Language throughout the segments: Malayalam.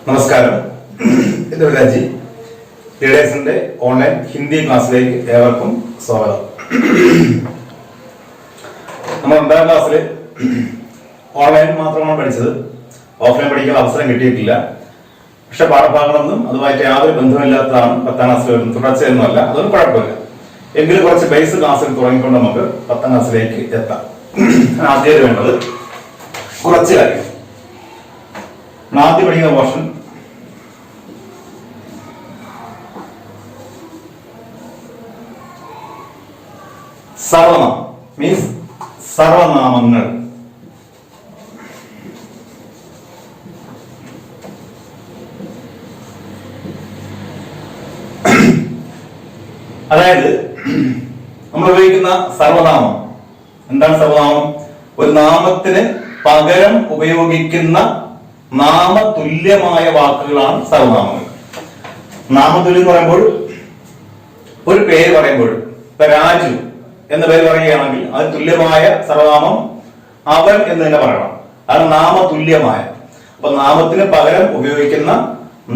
നമസ്കാരം. ഇത് രാജി ലീഡേഴ്സിന്റെ ഓൺലൈൻ ഹിന്ദി ക്ലാസ്സിലേക്ക് ഏവർക്കും സ്വാഗതം. നമ്മൾ 2ാം ക്ലാസ്സിൽ ഓൺലൈൻ മാത്രമാണ് പഠിച്ചത്. ഓഫ്ലൈൻ പഠിക്കാൻ അവസരം കിട്ടിയിട്ടില്ല. പക്ഷെ പാഠഭാഗങ്ങളൊന്നും അതുമായിട്ട് യാതൊരു ബന്ധമില്ലാത്തതാണ് 10ാം ക്ലാസ്സിൽ വരുന്നത്. തുടർച്ചയൊന്നുമല്ല, അതൊന്നും കുഴപ്പമില്ല. എങ്കിലും കുറച്ച് ബേസ് ക്ലാസ്സിൽ തുടങ്ങിക്കൊണ്ട് നമുക്ക് 10ാം ക്ലാസ്സിലേക്ക് എത്താം. ആദ്യം വേണ്ടത് കുറച്ച് കാര്യം. ആദ്യം പഠിക്കുന്ന പോർഷൻ സർവനാമം മീൻസ് സർവനാമങ്ങൾ. അതായത് നമ്മൾ ഉപയോഗിക്കുന്ന സർവനാമം എന്താണ്? സർവനാമം ഒരു നാമത്തിന് പകരം ഉപയോഗിക്കുന്ന നാമതുല്യമായ വാക്കുകളാണ് സർവനാമങ്ങൾ. നാമതുല്യം എന്ന് പറയുമ്പോൾ ഒരു പേര് പറയുമ്പോൾ ഇപ്പൊ രാജു എന്ന പേര് പറയുകയാണെങ്കിൽ അത് തുല്യമായ സർവനാമം അവൻ എന്ന് തന്നെ പറയണം. അത് നാമതുല്യമായ. അപ്പൊ നാമത്തിന് പകരം ഉപയോഗിക്കുന്ന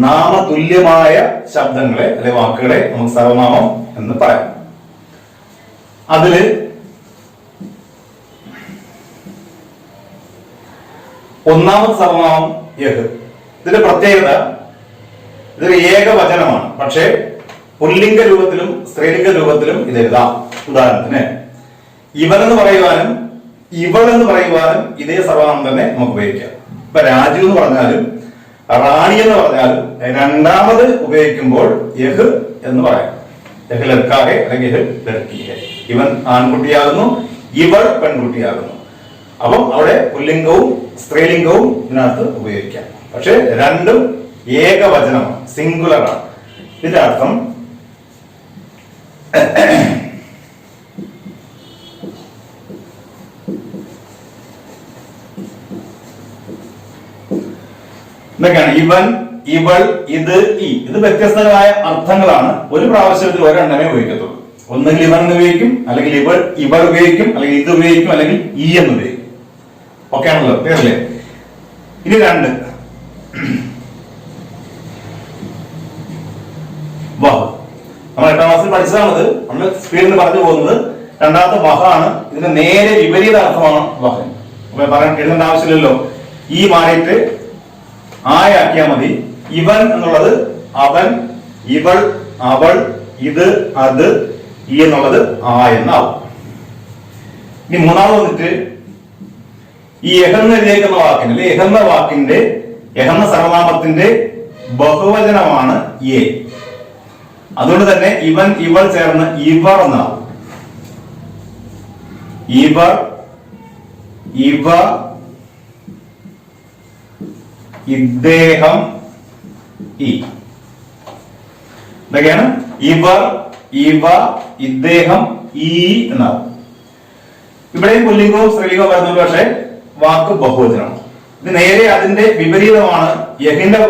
നാമതുല്യമായ ശബ്ദങ്ങളെ അല്ലെ വാക്കുകളെ നമുക്ക് സർവനാമം എന്ന് പറയാം. അതില് ഒന്നാമത് സർവനാമം യഹ്. ഇതിന്റെ പ്രത്യേകത ഇതൊരു ഏകവചനമാണ്. പക്ഷേ പുല്ലിംഗ രൂപത്തിലും സ്ത്രീലിംഗ രൂപത്തിലും ഇത് എഴുതാം. ഉദാഹരണത്തിന് ഇവൻ എന്ന് പറയുവാനും ഇവൾ എന്ന് പറയുവാനും ഇതേ സർവനാമം തന്നെ നമുക്ക് ഉപയോഗിക്കാം. ഇപ്പൊ രാജു എന്ന് പറഞ്ഞാലും റാണി എന്ന് പറഞ്ഞാലും രണ്ടാമത് ഉപയോഗിക്കുമ്പോൾ യഹ് എന്ന് പറയാം. യഹ് ലഡ്കാഹെ അല്ലെങ്കിൽ യഹ് ലഡ്കിഹെ. ഇവൻ ആൺകുട്ടിയാകുന്നു, ഇവൾ പെൺകുട്ടിയാകുന്നു. അപ്പം അവിടെ പുല്ലിംഗവും സ്ത്രീലിംഗവും ഇതിനകത്ത് ഉപയോഗിക്കാം. പക്ഷെ രണ്ടും ഏകവചനമാണ്, സിംഗുലർ ആണ്. ഇതിന്റെ അർത്ഥം എന്തൊക്കെയാണ്? ഇവൻ, ഇവൾ, ഇത്, ഈ. ഇത് വ്യത്യസ്തമായ അർത്ഥങ്ങളാണ്. ഒരു പ്രാവശ്യത്തിൽ ഒരെണ്ണമേ ഉപയോഗിക്കത്തുള്ളൂ. ഒന്നുകിൽ ഇവൻ എന്ന് ഉപയോഗിക്കും, അല്ലെങ്കിൽ ഇവൾ ഉപയോഗിക്കും, അല്ലെങ്കിൽ ഇത് ഉപയോഗിക്കും, അല്ലെങ്കിൽ ഈ എന്ന് ഉപയോഗിക്കും. ഓക്കെ ആണല്ലോ? ക്ലിയറല്ലേ? ഇനി രണ്ട് വഹ്. നമ്മൾ 8ാം ക്ലാസ്സിൽ പഠിച്ചതാണത്. നമ്മൾ സ്പീഡിൽ പറഞ്ഞു പോകുന്നത്. രണ്ടാമത്തെ വഹാണ്. ഇതിന്റെ നേരെ വിപരീത അർത്ഥമാണ് വഹ്. അപ്പൊ പറയാൻ എഴുതേണ്ട ആവശ്യമില്ലല്ലോ. ഈ മാറിയിട്ട് ആയാക്കിയാൽ മതി. ഇവൻ എന്നുള്ളത് അവൻ, ഇവൾ, അവൾ, ഇത്, അത്, ഈ എന്നുള്ളത് ആ എന്നാവും. ഇനി മൂന്നാമത് വന്നിട്ട് ഈ യഹെന്ന് എഴുതിയേക്കുന്ന വാക്കിന് അല്ലെ യഹെന്ന വാക്കിന്റെ യഹെന്ന സർവനാമത്തിന്റെ ബഹുവചനമാണ് യേ. അതുകൊണ്ട് തന്നെ ഇവൻ, ഇവൾ ചേർന്ന് ഇവർ എന്നാവും. ഇവർ, ഇവ, ഇദ്ദേഹം, ഈ. എന്തൊക്കെയാണ്? ഇവർ, ഇവ, ഇദ്ദേഹം, ഈ എന്നാവും. ഇവിടെയും പുല്ലിംഗവും സ്ത്രീലിംഗവും വരുന്നുണ്ട്. പക്ഷെ വാക്ക് ബഹുവചനമാണ്. ഇത് നേരെ അതിന്റെ വിപരീതമാണ്. യഹിന്റെ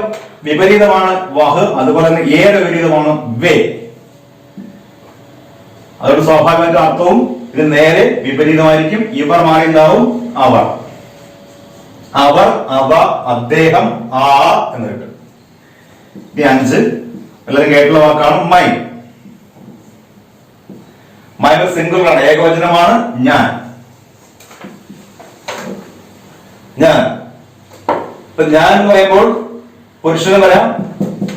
വിപരീതമാണ് വഹ്. അതുപോലെ തന്നെ ഏയുടെ വിപരീതമാണ് വേ. അതുകൊണ്ട് സ്വാഭാവികമായിട്ട് അർത്ഥവും ഇത് നേരെ വിപരീതമായിരിക്കും. ഇവർ മാറിയുണ്ടാവും അവർ. അവർ, അവ, അദ്ദേഹം, ആ എന്ന് കിട്ടും. ഇനി 5 എല്ലാവരും കേട്ടുള്ള വാക്കാണ് മൈ. മൈ സിംഗിൾ ആണ്, ഏകവചനമാണ്. ഞാൻ. ഞാൻ. ഇപ്പൊ ഞാൻ എന്ന് പറയുമ്പോൾ പുരുഷനും വരാം,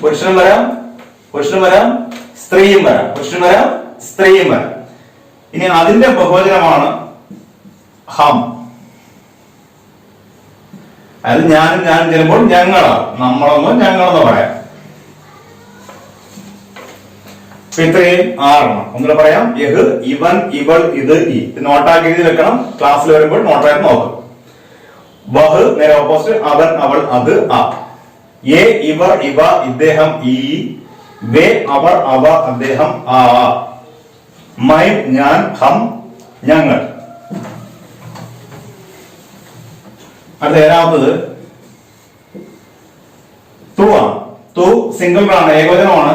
പുരുഷനും വരാം, പുരുഷനും വരാം, സ്ത്രീയും വരാം, പുരുഷനും വരാം, സ്ത്രീയും വരാം. ഇനി അതിന്റെ ബഹുവചനമാണ് ഹം. അതായത് ഞാനും ഞാനും ചേരുമ്പോൾ ഞങ്ങളാണ്. നമ്മളെന്നോ ഞങ്ങളെന്നോ പറയാം. ഇത്രയും 6 ഒന്നുകൂടെ പറയാം. യഹ്, ഇവൻ, ഇവൾ, ഇത്, ഈ. നോട്ടാക്കി എഴുതി വെക്കണം. ക്ലാസ്സിൽ വരുമ്പോൾ നോട്ടായിട്ട് നോക്കും. വഹ് നേരെ ഓപ്പോസിറ്റ് അവൻ, അവൾ, അത്, ആ. യേ, ഇവർ, ഇവ, ഇദ്ദേഹം, ഈ. വേ, അവർ, അവ, അദ്ദേഹം, ആ. മൈ, ഞാൻ, ഹം, ഞങ്ങൾ. അടുത്ത 7ാമത്തത് തു ആണ്. തു സിംഗിൾ ആണ്, ഏകവചനമാണ്.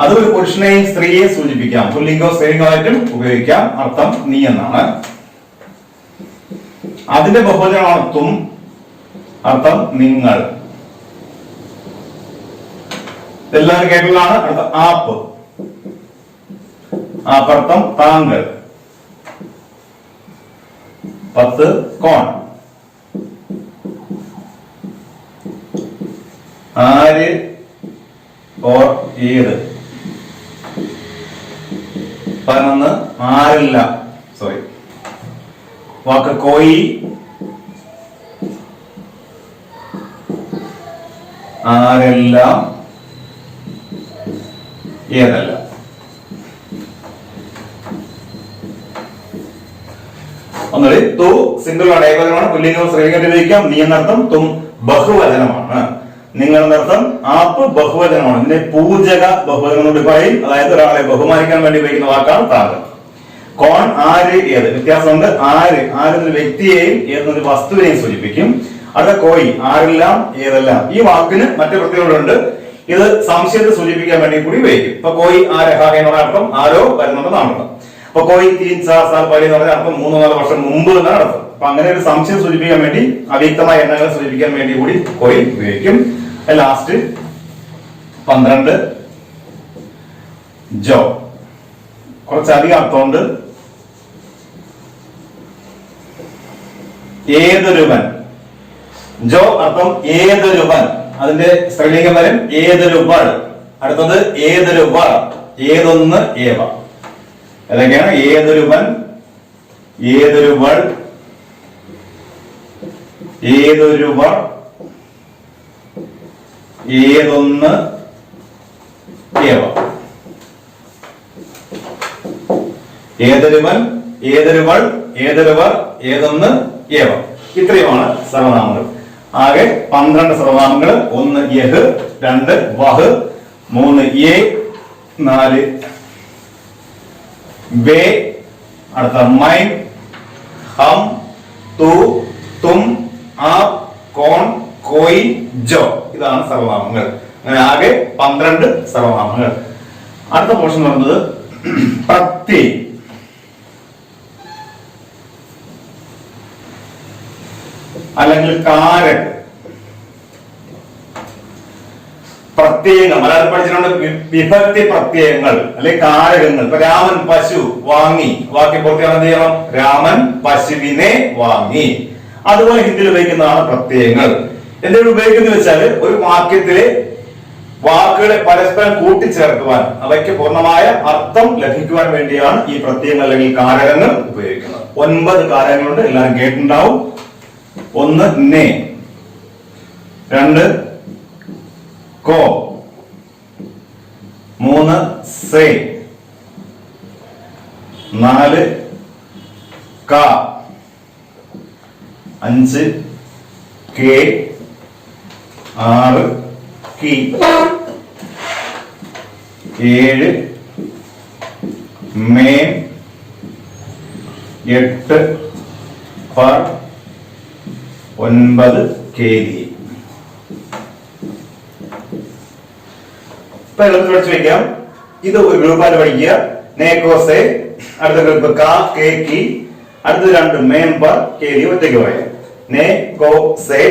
അത് ഒരു പുരുഷനെയും സ്ത്രീയെയും സൂചിപ്പിക്കാം. പുല്ലിംഗവും സ്ത്രീലിംഗമായിട്ടും ഉപയോഗിക്കാം. അർത്ഥം നീ എന്നാണ്. അതിന്റെ ബഹുവചനമാണ് തും, അർത്ഥം നിങ്ങൾ. ഇതെല്ലാവരും കേട്ടുള്ളതാണ്. അടുത്ത ആപ്പ്, ആപ്പർത്ഥം താങ്കൾ. 10 കോൺ, ആര് ഓർ ഏത്. 11 ആരെല്ലാം, സോറി വാക്ക് കോയി, ആരെല്ലാം ഏതല്ല. ഒന്നുകൂടി, തു സിംഗിളാണ്, ഏകവചനമാണ്, പുല്ലിംഗം സ്ത്രീലിംഗം ഉപയോഗിക്കാം. നീ എന്നർത്ഥം, തും ബഹുവചനമാണ്. നിങ്ങൾ എന്നർത്ഥം, ആപ്പ് ബഹുവചനമാണ്. ഇതിന്റെ പൂജക ബഹുവചനം കൊണ്ട് പറയും, അതായത് ഒരാളെ ബഹുമാനിക്കാൻ വേണ്ടി ഉപയോഗിക്കുന്ന വാക്കാണ് താങ്കൾ. കോൺ ആര് ഏത്, വ്യത്യാസമുണ്ട്. ആര് ആരെന്നൊരു വ്യക്തിയെയും ഏതെന്നൊരു വസ്തുവിനെയും സൂചിപ്പിക്കും. അടുത്ത കോയി ആരെല്ലാം ഏതെല്ലാം. ഈ വാക്കിന് മറ്റു പ്രത്യേകതകളുണ്ട്. ഇത് സംശയത്തെ സൂചിപ്പിക്കാൻ വേണ്ടി കൂടി ഉപയോഗിക്കും. ഇപ്പൊ കോയി ആരഹ എന്നുള്ള അർത്ഥം ആരോ വരുന്നുണ്ടെന്നാണ്. അപ്പൊ കോയി 3-4 സാൽ എന്ന് പറഞ്ഞ അർത്ഥം 3-4 വർഷം മുമ്പ് എന്നാണ് അർത്ഥം. അപ്പൊ അങ്ങനെ ഒരു സംശയം സൂചിപ്പിക്കാൻ വേണ്ടി, അവ്യക്തമായ എണ്ണങ്ങളെ സൂചിപ്പിക്കാൻ വേണ്ടി കൂടി കോയി ഉപയോഗിക്കും. ലാസ്റ്റ് 12 ജോ, കുറച്ചധികം അർത്ഥമുണ്ട്. ഏതൊരുവൻ, ജോ അർത്ഥം ഏതൊരുവൻ, അതിന്റെ സ്ത്രീലിംഗം വരും ഏതൊരുവൾ. അടുത്തത് ഏതൊരുവർ, ഏതൊന്ന് ഏവ. ഏതൊക്കെയാണ്? ഏതൊരുവൻ, ഏതൊരുവൾ, ഏതൊരുവർ, ഏതൊന്ന് ഏവ. ഏതൊരുവൻ, ഏതൊരുവൾ, ഏതൊരുവർ, ഏതൊന്ന് ഏവ. ഇത്രയുമാണ് സർവനാമങ്ങൾ. ആകെ 12 സർവനാമങ്ങൾ. 1 യഹ്, 2 വഹ്, 3 യേ, 4 വേ, അടുത്ത മൈൻ, ഹം, തു, തും, ആപ്, കോൺ, കോയി, ജോ. ഇതാണ് സർവനാമങ്ങൾ. അങ്ങനെ ആകെ 12 സർവനാമങ്ങൾ. അടുത്ത പോർഷൻ പറയുന്നത് പ്രത്യയം അല്ലെങ്കിൽ കാരക്. പ്രത്യയങ്ങൾ മലയാളം പഠിച്ചിട്ടുണ്ട്. വിഭക്തി പ്രത്യയങ്ങൾ അല്ലെങ്കിൽ കാരകങ്ങൾ. ഇപ്പൊ രാമൻ പശു വാങ്ങി, വാക്യ പൂർത്തിയാക്കാൻ എന്ത് ചെയ്യണം? രാമൻ പശുവിനെ വാങ്ങി. അതുപോലെ ഹിന്ദിയിൽ ഉപയോഗിക്കുന്നതാണ് പ്രത്യയങ്ങൾ. എന്തെങ്കിലും ഉപയോഗിക്കുന്നത് വെച്ചാൽ ഒരു വാക്യത്തിലെ വാക്കുകളെ പരസ്പരം കൂട്ടിച്ചേർക്കുവാൻ, അവയ്ക്ക് പൂർണ്ണമായ അർത്ഥം ലഭിക്കുവാൻ വേണ്ടിയാണ് ഈ പ്രത്യയങ്ങൾ അല്ലെങ്കിൽ കാരകങ്ങൾ ഉപയോഗിക്കുന്നത്. 9 കാരകങ്ങളുണ്ട്, എല്ലാവരും കേട്ടിട്ടുണ്ടാവും. 1 നേ, 2 കോ, 3 സേ, 4 കാ, 5 കെ, 6 കി, 7 മേം, 8 പർ, 9 കേലി. ഇപ്പൊ എളുപ്പത്തിൽ പഠിച്ചു വയ്ക്കാം. ഇത് ഒരു ഗ്രൂപ്പായിട്ട് പഠിക്കുക. നേക്കോസെ, അടുത്ത ഗ്രൂപ്പ് കാ, കെ, കി, അടുത്ത 2 മേം, പർ, കേലി. ഒറ്റയ്ക്ക് പറയാം. നേ, കോ, സെ,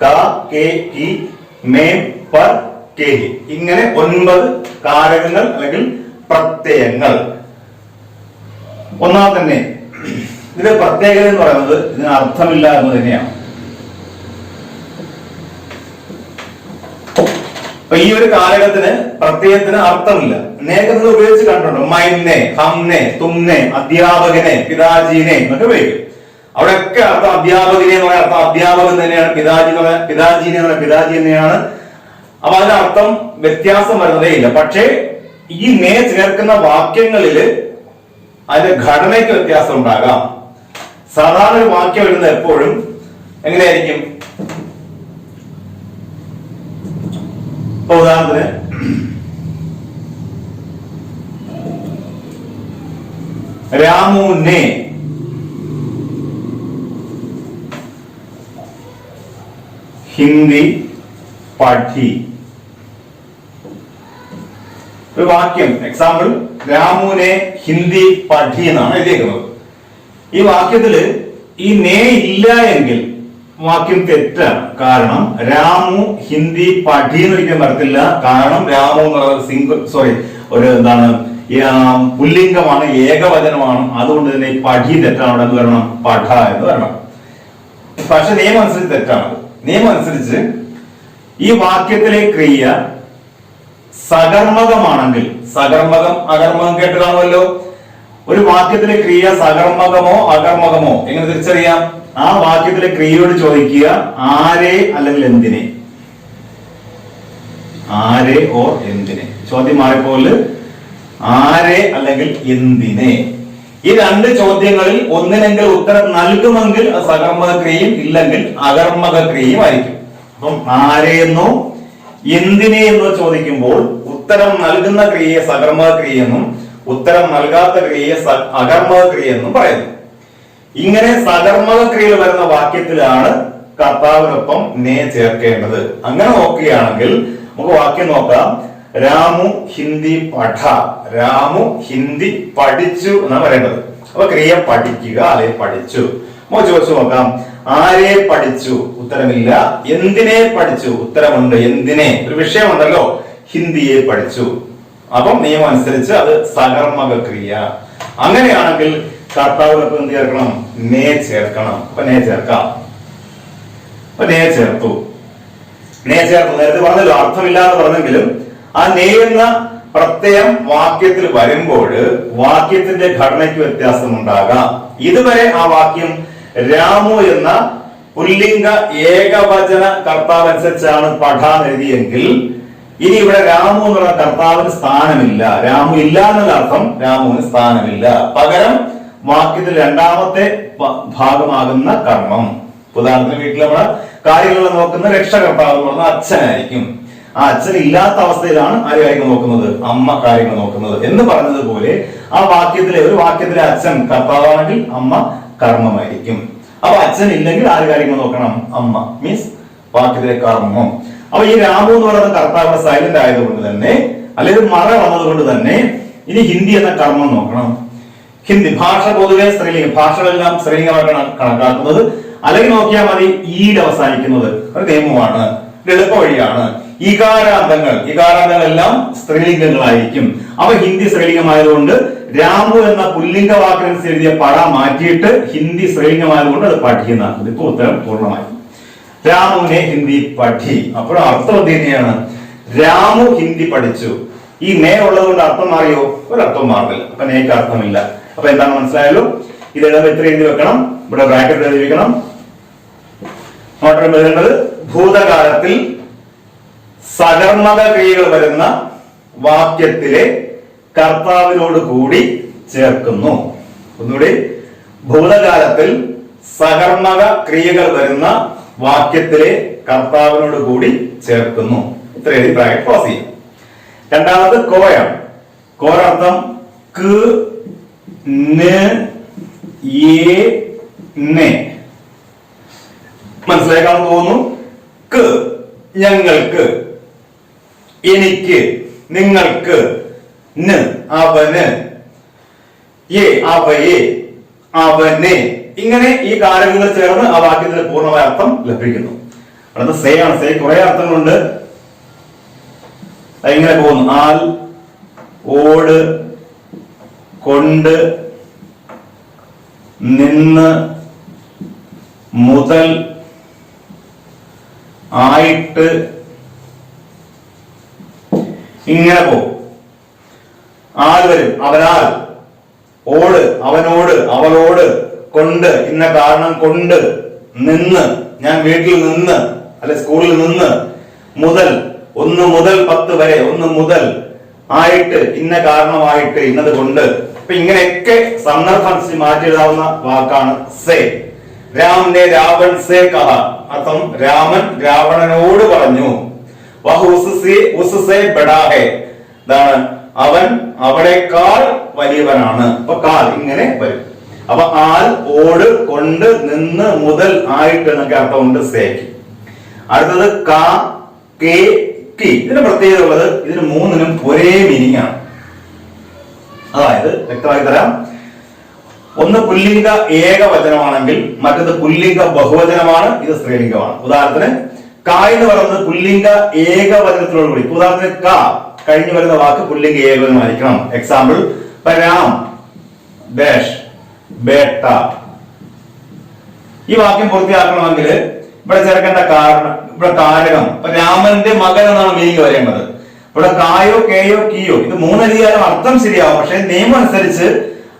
കാ, കെ, കി, മേം, പർ, കേലി. ഇങ്ങനെ 9 കാരകങ്ങൾ അല്ലെങ്കിൽ പ്രത്യയങ്ങൾ. ഒന്നാമത് തന്നെ ഇതിന്റെ പ്രത്യേകത എന്ന് പറയുന്നത് ഇതിന് അർത്ഥമില്ല എന്ന് തന്നെയാണ്. അപ്പൊ ഈ ഒരു കാരകത്തിന് പ്രത്യയത്തിന് അർത്ഥമില്ല. നേരത്തെ ഉപയോഗിച്ച് കണ്ടിട്ടുണ്ട്. മൈനെ, ഹംനെ, തുമ്നെ, അധ്യാപകനെ, പിതാജീനെ എന്നൊക്കെ ഉപയോഗിക്കും. അവിടെയൊക്കെ അർത്ഥം അധ്യാപകനെ എന്ന് പറയാൻ അർത്ഥം അധ്യാപകൻ തന്നെയാണ്. പിതാജി എന്ന് പറയാൻ പിതാജീനെ എന്ന് പറയാൻ പിതാജി തന്നെയാണ്. അപ്പൊ അതിന്റെ അർത്ഥം വ്യത്യാസം വരുന്നതേ ഇല്ല. പക്ഷേ ഈ നേ ചേർക്കുന്ന വാക്യങ്ങളില് അതിന്റെ ഘടനയ്ക്ക് വ്യത്യാസം ഉണ്ടാകാം. സാധാരണ ഒരു വാക്യം എഴുതുന്നത് എപ്പോഴും എങ്ങനെയായിരിക്കും? ഉദാഹരണത്തിന് രാമുനെ ഹിന്ദി പഠി. ഒരു വാക്യം എക്സാമ്പിൾ, രാമുനെ ഹിന്ദി പഠി എന്നാണ് എഴുതിയിരിക്കുന്നത്. ഈ വാക്യത്തില് ഈ നേ ഇല്ല എങ്കിൽ വാക്യം തെറ്റാണ്. കാരണം രാമു ഹിന്ദി പഠി എന്ന് ഒരിക്കലും വരത്തില്ല. കാരണം രാമു എന്ന് പറയുന്നത് ഒരു എന്താണ് പുല്ലിംഗമാണ്, ഏകവചനമാണ്. അതുകൊണ്ട് തന്നെ ഈ പഠി തെറ്റാണ്. അവിടെ എന്ത് വരണം? പഠ എന്ന് വരണം. പക്ഷെ നിയമം അനുസരിച്ച് തെറ്റാണ്. നിയമം അനുസരിച്ച് ഈ വാക്യത്തിലെ ക്രിയ സകർമ്മകമാണെങ്കിൽ, സകർമ്മകം അകർമ്മകം കേട്ട് കാണുമല്ലോ. ഒരു വാക്യത്തിലെ ക്രിയ സകർമ്മകമോ അകർമ്മകമോ എങ്ങനെ തിരിച്ചറിയാം? ആ വാക്യത്തിലെ ക്രിയയോട് ചോദിക്കുക ആരെ അല്ലെങ്കിൽ എന്തിനെ. ആരെ ഓർ എന്തിനെ. ചോദ്യം മാറിപ്പോലെ ആരെ അല്ലെങ്കിൽ എന്തിനെ. ഈ രണ്ട് ചോദ്യങ്ങളിൽ ഒന്നിനെങ്കിൽ ഉത്തരം നൽകുമെങ്കിൽ അത് സകർമ്മക ക്രിയയും, ഇല്ലെങ്കിൽ അകർമ്മക ക്രിയയും ആയിരിക്കും. അപ്പം ആരെയെന്നോ എന്തിനെ എന്നോ ചോദിക്കുമ്പോൾ ഉത്തരം നൽകുന്ന ക്രിയയെ സകർമ്മക ക്രിയെന്നും ഉത്തരം നൽകാത്ത ക്രിയയെ അകർമ്മക ക്രിയെന്നും പറയുന്നു. ഇങ്ങനെ സകർമ്മക ക്രിയയിൽ വരുന്ന വാക്യത്തിലാണ് കർത്താവിനൊപ്പം നേ ചേർക്കേണ്ടത്. അങ്ങനെ നോക്കുകയാണെങ്കിൽ നമുക്ക് വാക്യം നോക്കാം. രാമു ഹിന്ദി പഠ. രാമു ഹിന്ദി പഠിച്ചു എന്നാണ് പറയേണ്ടത്. അപ്പൊ ക്രിയ പഠിക്കുക അല്ലെങ്കിൽ പഠിച്ചു. നമുക്ക് ചോദിച്ചു നോക്കാം. ആരെ പഠിച്ചു? ഉത്തരമില്ല. എന്തിനെ പഠിച്ചു? ഉത്തരമുണ്ട്. എന്തിനെ? ഒരു വിഷയമുണ്ടല്ലോ, ഹിന്ദിയെ പഠിച്ചു. അപ്പം നിയമം അനുസരിച്ച് അത് സകർമ്മക ക്രിയ. അങ്ങനെയാണെങ്കിൽ കർത്താവിനൊപ്പം എന്ത് ചേർക്കണം? നേ ചേർക്കണം. അപ്പൊ നേ ചേർക്കാം. അപ്പൊ നേ ചേർത്തു. നേ ചേർത്തു. നേരത്തെ പറഞ്ഞല്ലോ അർത്ഥമില്ല എന്ന് പറഞ്ഞെങ്കിലും ആ നേ എന്ന പ്രത്യയം വാക്യത്തിൽ വരുമ്പോൾ വാക്യത്തിന്റെ ഘടനയ്ക്ക് വ്യത്യാസം ഉണ്ടാകാം. ഇതുവരെ ആ വാക്യം രാമു എന്ന പുല്ലിംഗ ഏകവചന കർത്താവ് അനുസരിച്ചാണ് പഠാൻ എഴുതിയെങ്കിൽ ഇനി ഇവിടെ രാമു എന്നുള്ള കർത്താവിന് സ്ഥാനമില്ല. രാമു ഇല്ല എന്നുള്ള അർത്ഥം രാമുവിന് സ്ഥാനമില്ല. പകരം വാക്യത്തിൽ രണ്ടാമത്തെ ഭാഗമാകുന്ന കർമ്മം. ഉദാഹരണത്തിന് വീട്ടിൽ നമ്മളെ കാര്യങ്ങൾ നോക്കുന്ന രക്ഷകർത്താവ് എന്ന് പറഞ്ഞാൽ അച്ഛനായിരിക്കും. ആ അച്ഛൻ ഇല്ലാത്ത അവസ്ഥയിലാണ് ആര് കാര്യങ്ങൾ നോക്കുന്നത്? അമ്മ കാര്യങ്ങൾ നോക്കുന്നത് എന്ന് പറഞ്ഞതുപോലെ ആ വാക്യത്തിലെ ഒരു വാക്യത്തിലെ അച്ഛൻ കർത്താവാണെങ്കിൽ അമ്മ കർമ്മമായിരിക്കും. അപ്പൊ അച്ഛൻ ഇല്ലെങ്കിൽ ആര് കാര്യങ്ങൾ നോക്കണം? അമ്മ. മീൻസ് വാക്യത്തിലെ കർമ്മം. അപ്പൊ ഈ രാമു എന്ന് പറയുന്ന കർത്താവ് സൈലന്റ് ആയതുകൊണ്ട് തന്നെ, അല്ലെങ്കിൽ മറ വന്നതുകൊണ്ട് തന്നെ ഇനി ഹിന്ദി എന്ന കർമ്മം നോക്കണം. ഹിന്ദി ഭാഷ പൊതുവെ സ്ത്രീലിംഗം, ഭാഷകളെല്ലാം സ്ത്രീലിംഗമായിട്ടാണ് കണക്കാക്കുന്നത്. അല്ലെങ്കിൽ നോക്കിയാൽ മതി ഈട് അവസാനിക്കുന്നത് ഒരു നിയമമാണ്, എളുപ്പ വഴിയാണ്. ഇകാരാന്തങ്ങൾ എല്ലാം സ്ത്രീലിംഗങ്ങളായിരിക്കും. അവ ഹിന്ദി സ്ത്രീലിംഗമായതുകൊണ്ട് രാമു എന്ന പുല്ലിംഗ വാക്കനുസരിച്ച് എഴുതിയ പട മാറ്റിയിട്ട് ഹിന്ദി സ്ത്രീലിംഗമായതുകൊണ്ട് അത് പഠിക്കുന്ന. ഇപ്പൊ ഉത്തരം പൂർണ്ണമായി. രാമുവിനെ ഹിന്ദി പഠി. അപ്പോൾ അർത്ഥം എന്ത് തന്നെയാണ്? രാമു ഹിന്ദി പഠിച്ചു. ഈ നേ ഉള്ളത് കൊണ്ട് അർത്ഥം മാറിയോ? ഒരർത്ഥം മാറില്ല. അപ്പൊ നേക്ക് അർത്ഥമില്ല. അപ്പൊ എന്താണ് മനസ്സിലായല്ലോ? ഇത് എഴുതുമ്പോൾ എത്ര എഴുതി വെക്കണം? ഇവിടെ ബ്രാക്കറ്റ് എഴുതി വെക്കണം. നോട്ട് എഴുതേണ്ടത് ഭൂതകാലത്തിൽ സകർമ്മക ക്രിയകൾ വരുന്ന വാക്യത്തിലെ കർത്താവിനോട് കൂടി ചേർക്കുന്നു. ഒന്നുകൂടി, ഭൂതകാലത്തിൽ സകർമ്മക ക്രിയകൾ വരുന്ന വാക്യത്തിലെ കർത്താവിനോട് കൂടി ചേർക്കുന്നു. ഇത്ര എഴുതി ബ്രാക്കറ്റ് ക്ലോസ് ചെയ്യും. രണ്ടാമത് കോയാണ്. കോരർത്ഥം ക് നെ. മനസ്സിലാക്കാമെന്ന് തോന്നുന്നു. ക്ക് ഞങ്ങൾക്ക്, എനിക്ക്, നിങ്ങൾക്ക്, ന് അവന്, യേ അവയെ, അവനെ. ഇങ്ങനെ ഈ കാരകങ്ങൾ ചേർന്ന് ആ വാക്യത്തിന് പൂർണ്ണമായ അർത്ഥം ലഭിക്കുന്നു. അടുത്ത സേ ആണ്. സേ കുറെ അർത്ഥങ്ങളുണ്ട്. ഇങ്ങനെ പോകുന്നു. ആൽ, ഓട്, കൊണ്ട്, നിന്ന്, മുതൽ, ആയിട്ട്, ഇങ്ങനെ പോകും. ആൽ വരും. അവനാൽ, ഓട് അവനോട്, അവളോട്, കൊണ്ട് ഇന്ന കാരണം കൊണ്ട്, നിന്ന് ഞാൻ വീട്ടിൽ നിന്ന് അല്ലെ സ്കൂളിൽ നിന്ന്, മുതൽ 1 മുതൽ 10 വരെ, 1 മുതൽ, ആയിട്ട് ഇന്ന കാരണമായിട്ട് ഇന്നത് കൊണ്ട്. അപ്പൊ ഇങ്ങനെയൊക്കെ സന്ദർഭം മാറ്റി എഴുതാവുന്ന വാക്കാണ് സേ. രാം ने രാവൺ സേ കഹ. അർത്ഥം രാമൻ രാവണനോട് പറഞ്ഞു. വഹ് ഉസ്സേ ബഡാ ഹേ. ഇതാണ് അവൻ അവളെക്കാൾ വലിയവനാണ്. അപ്പൊ കാൽ ഇങ്ങനെ വരും. അപ്പൊ ആൽ, ഓട്, കൊണ്ട്, നിന്ന്, മുതൽ, ആയിട്ട് എന്നൊക്കെ അർത്ഥമുണ്ട് സേക്ക്. അടുത്തത് കാ, കെ, കി. ഇതിന്റെ പ്രത്യേകത ഉള്ളത് ഇതിന് മൂന്നിനും ഒരേ മീനിങ് ആണ്. അതായത് വ്യക്തമായി തരാം. ഒന്ന് പുല്ലിംഗ ഏകവചനമാണെങ്കിൽ മറ്റത് പുല്ലിംഗ ബഹുവചനമാണ്, ഇത് സ്ത്രീലിംഗമാണ്. ഉദാഹരണത്തിന് ക എന്ന് പറയുന്നത് പുല്ലിംഗ ഏകവചനത്തിനോടുകൂടി. ഉദാഹരണത്തിന് ക കഴിഞ്ഞു വരുന്ന വാക്ക് പുല്ലിംഗ ഏകവചനമായിരിക്കണം. എക്സാമ്പിൾ രാം ഡാഷ് ബേട്ട. ഈ വാക്യം പൂർത്തിയാക്കണമെങ്കിൽ ഇവിടെ ചേർക്കേണ്ട കാരണം, ഇവിടെ കാരകം രാമന്റെ മകൻ എന്നാണ് മീനിങ് വരേണ്ടത്. ഇവിടെ കായോ കേയോ കീയോ ഇത് മൂന്നെഴുതിയാലും അർത്ഥം ശരിയാവും. പക്ഷെ നിയമം അനുസരിച്ച്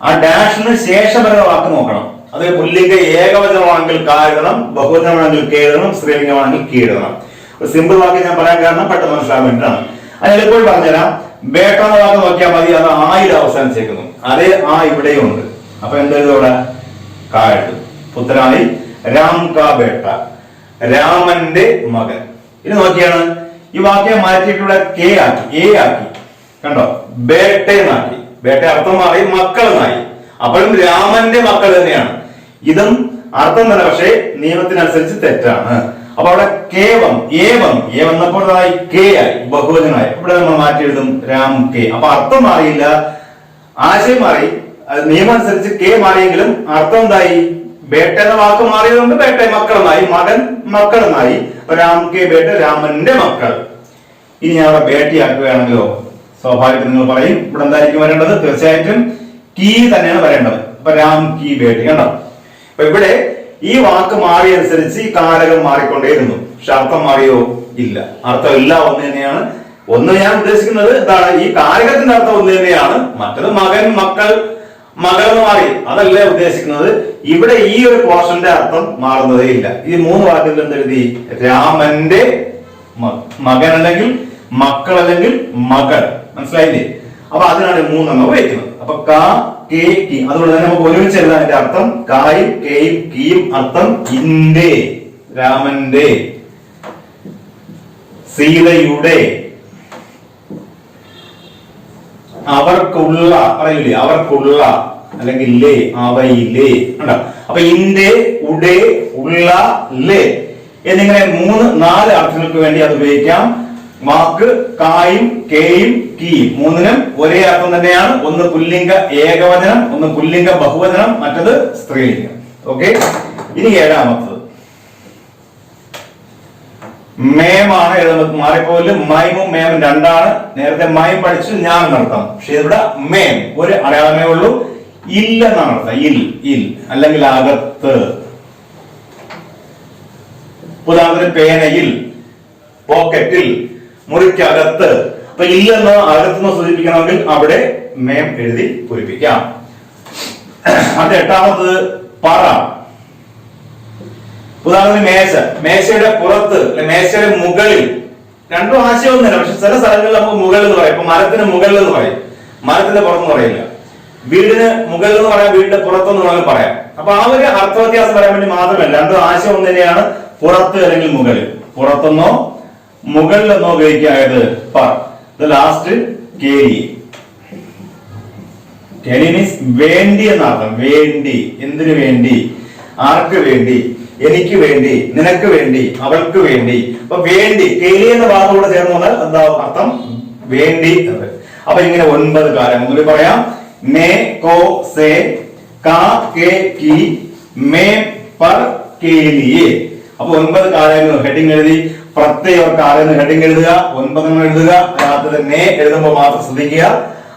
ആ ഡാഷിന് ശേഷം വരുന്ന വാക്ക് നോക്കണം. അത് പുല്ലിംഗ ഏകവചനമാണെങ്കിൽ കാരണം, ബഹുവചനമാണെങ്കിൽ കേടണം, സ്ത്രീലിംഗമാണെങ്കിൽ കീഴണം. ഒരു സിമ്പിൾ വാക്ക് ഞാൻ പറയാൻ കാരണം പെട്ടെന്ന് മനസ്സിലാൻ വേണ്ടിയിട്ടാണ്. അത് എളുപ്പം പറഞ്ഞുതരാം. ബേട്ട എന്ന വാക്ക് നോക്കിയാൽ മതി, അത് ആയിൽ അവസാനിച്ചേക്കുന്നു. അതേ ആ ഇവിടെയും ഉണ്ട്. അപ്പൊ എന്തെഴുതും ഇവിടെ? കാ എഴുതും. ഉത്തരമായി രാം കാ ബേട്ട, രാമന്റെ മകൻ. ഇത് നോക്കിയാണ് ഈ വാക്യം മാറ്റിയിട്ടുള്ള കെ ആക്കി എ ആക്കി. കണ്ടോ? ബേട്ടയെന്നാക്കി. ബേട്ട അർത്ഥം മാറി മക്കൾ എന്നായി. അപ്പോഴും രാമന്റെ മക്കൾ തന്നെയാണ്. ഇതും അർത്ഥം തന്നെ, പക്ഷേ നിയമത്തിനനുസരിച്ച് തെറ്റാണ്. അപ്പൊ അവിടെ കേവം ഏവം ഏ വന്നപ്പോൾ കെ ആയി, ബഹുവചനായി. ഇവിടെ നമ്മൾ മാറ്റി എഴുതും രാം കെ. അപ്പൊ അർത്ഥം മാറിയില്ല, ആശയം മാറി. നിയമം അനുസരിച്ച് കെ മാറിയെങ്കിലും അർത്ഥം എന്തായി? ബേട്ട എന്ന വാക്ക് മാറിയതുകൊണ്ട് ബേട്ട മക്കളെന്നായി, മകൻ മക്കളെന്നായി. രാം കെ ബേട്ട, രാമന്റെ മക്കൾ. ഇനി ഞാൻ അവിടെ ബേട്ടിയാക്കുകയാണെങ്കിലോ സ്വാഭാവികം നിങ്ങൾ പറയും ഇവിടെ എന്തായിരിക്കും വരേണ്ടത്? തീർച്ചയായിട്ടും കീ തന്നെയാണ് വരേണ്ടത്. അപ്പൊ രാം കീ ബേട്ടി. കണ്ടോ? അപ്പൊ ഇവിടെ ഈ വാക്ക് മാറിയനുസരിച്ച് ഈ കാരകം മാറിക്കൊണ്ടേയിരുന്നു. പക്ഷെ അർത്ഥം മാറിയോ? ഇല്ല. അർത്ഥം ഇല്ല, ഒന്ന് തന്നെയാണ്. ഒന്ന് ഞാൻ ഉദ്ദേശിക്കുന്നത് എന്താണ്? ഈ കാരകത്തിന്റെ അർത്ഥം ഒന്ന് തന്നെയാണ്. മറ്റത് മകൻ മക്കൾ മകൾ എന്ന് മാറി, അതല്ലേ ഉദ്ദേശിക്കുന്നത്. ഇവിടെ ഈ ഒരു പോർഷന്റെ അർത്ഥം മാറുന്നതേ ഇല്ല. ഈ മൂന്ന് വാക്കുകൾ എന്തെഴുതി? രാമന്റെ മകൻ അല്ലെങ്കിൽ മക്കൾ അല്ലെങ്കിൽ മകൾ. മനസ്സിലായില്ലേ? അപ്പൊ അതിനാണ് മൂന്നെണ്ണം ഉപയോഗിക്കുന്നത്. അപ്പൊ ക കെ കി. അതുകൊണ്ട് തന്നെ നമുക്ക് ഒരുമിച്ച് എഴുതാൻ അതിന്റെ അർത്ഥം കായും കെയും കീയും അർത്ഥം ഇന്റെ, രാമന്റെ, സീതയുടെ, അവർക്കുള്ള, പറയൂലേ അവർക്കുള്ള, അല്ലെങ്കിൽ ലേ അവയിലേ. കണ്ടോ? അപ്പൊ ഇന്റെ, ഉടെ, ഉള്ള, ലേ എന്നിങ്ങനെ നാല് അർത്ഥങ്ങൾക്ക് വേണ്ടി അത് ഉപയോഗിക്കാം. വാക്ക് കായും കെയും കീയും മൂന്നിനും ഒരേ അർത്ഥം തന്നെയാണ്. ഒന്ന് പുല്ലിംഗ ഏകവചനം, ഒന്ന് പുല്ലിംഗ ബഹുവചനം, മറ്റത് സ്ത്രീലിംഗം. ഓക്കെ. ഇനി ഏഴാമത്തത് മേമാണ്. എഴുതുന്നത് മാറിപ്പോലും മൈമും മേമും രണ്ടാണ്. നേരത്തെ മൈം പഠിച്ചു ഞാൻ എന്നർത്ഥം. പക്ഷെ ഇവിടെ മേം ഒരു അടയാളമേ ഉള്ളൂ. ഇല്ലെന്നാണ് അർത്ഥം. ഇൽ ഇൽ അല്ലെങ്കിൽ അകത്ത്. ഉദാഹരണത്തിന് പേനയിൽ, പോക്കറ്റിൽ, മുറിക്കകത്ത്. അപ്പൊ ഇല്ലെന്നോ അകത്തുനിന്നോ സൂചിപ്പിക്കണമെങ്കിൽ അവിടെ മേം എഴുതി പൂരിപ്പിക്കാം. അത് എട്ടാമത്തത് പറ. ഉദാഹരണത്തിന് മേശ, മേശയുടെ പുറത്ത്, മേശയുടെ മുകളിൽ. രണ്ടും ആശയമൊന്നുമില്ല. പക്ഷെ ചില സ്ഥലങ്ങളിൽ നമുക്ക് മുകളിൽ എന്ന് പറയും. ഇപ്പൊ മരത്തിന് മുകളിൽ എന്ന് പറയും, മരത്തിന്റെ പുറത്തെന്ന് പറയില്ല. വീടിന് മുകളിൽ എന്ന് പറയാം, വീടിന്റെ പുറത്തെന്ന് വേണമെങ്കിൽ പറയാം. അപ്പൊ ആ ഒരു അർത്ഥവ്യത്യാസം പറയാൻ വേണ്ടി മാത്രമല്ല, രണ്ടും ആശയം ഒന്ന് തന്നെയാണ്. പുറത്ത് അല്ലെങ്കിൽ മുകളിൽ. പുറത്തെന്നോ മുകളിലെന്നോ ഉപയോഗിക്കായത് പർ. ലാസ്റ്റ് കേലി. കേലി മീൻസ് വേണ്ടി എന്നർത്ഥം. വേണ്ടി, എന്തിനു വേണ്ടി, ആർക്ക് വേണ്ടി, എനിക്ക് വേണ്ടി, നിനക്ക് വേണ്ടി, അവൾക്ക് വേണ്ടി. അപ്പൊ വേണ്ടി, കേലി എന്ന വാക്ക് കൂടെ ചേർന്ന് വന്നാൽ എന്താ അർത്ഥം? വേണ്ടി എന്നത്. അപ്പൊ ഇങ്ങനെ 9 കാര്യം ഒന്നുകൂടി പറയാം. മേ കോ സേ കാ കെ കി മേ പർ കേലിയെ. അപ്പൊ 9 കാര്യങ്ങൾ ഹെഡിങ് എഴുതി. പ്രത്യേകർക്ക് ആരെന്ന് ഹെഡിങ് എഴുതുക, 9 എഴുതുക. അതിനകത്ത് തന്നെ എഴുതുമ്പോൾ മാത്രം ശ്രദ്ധിക്കുക.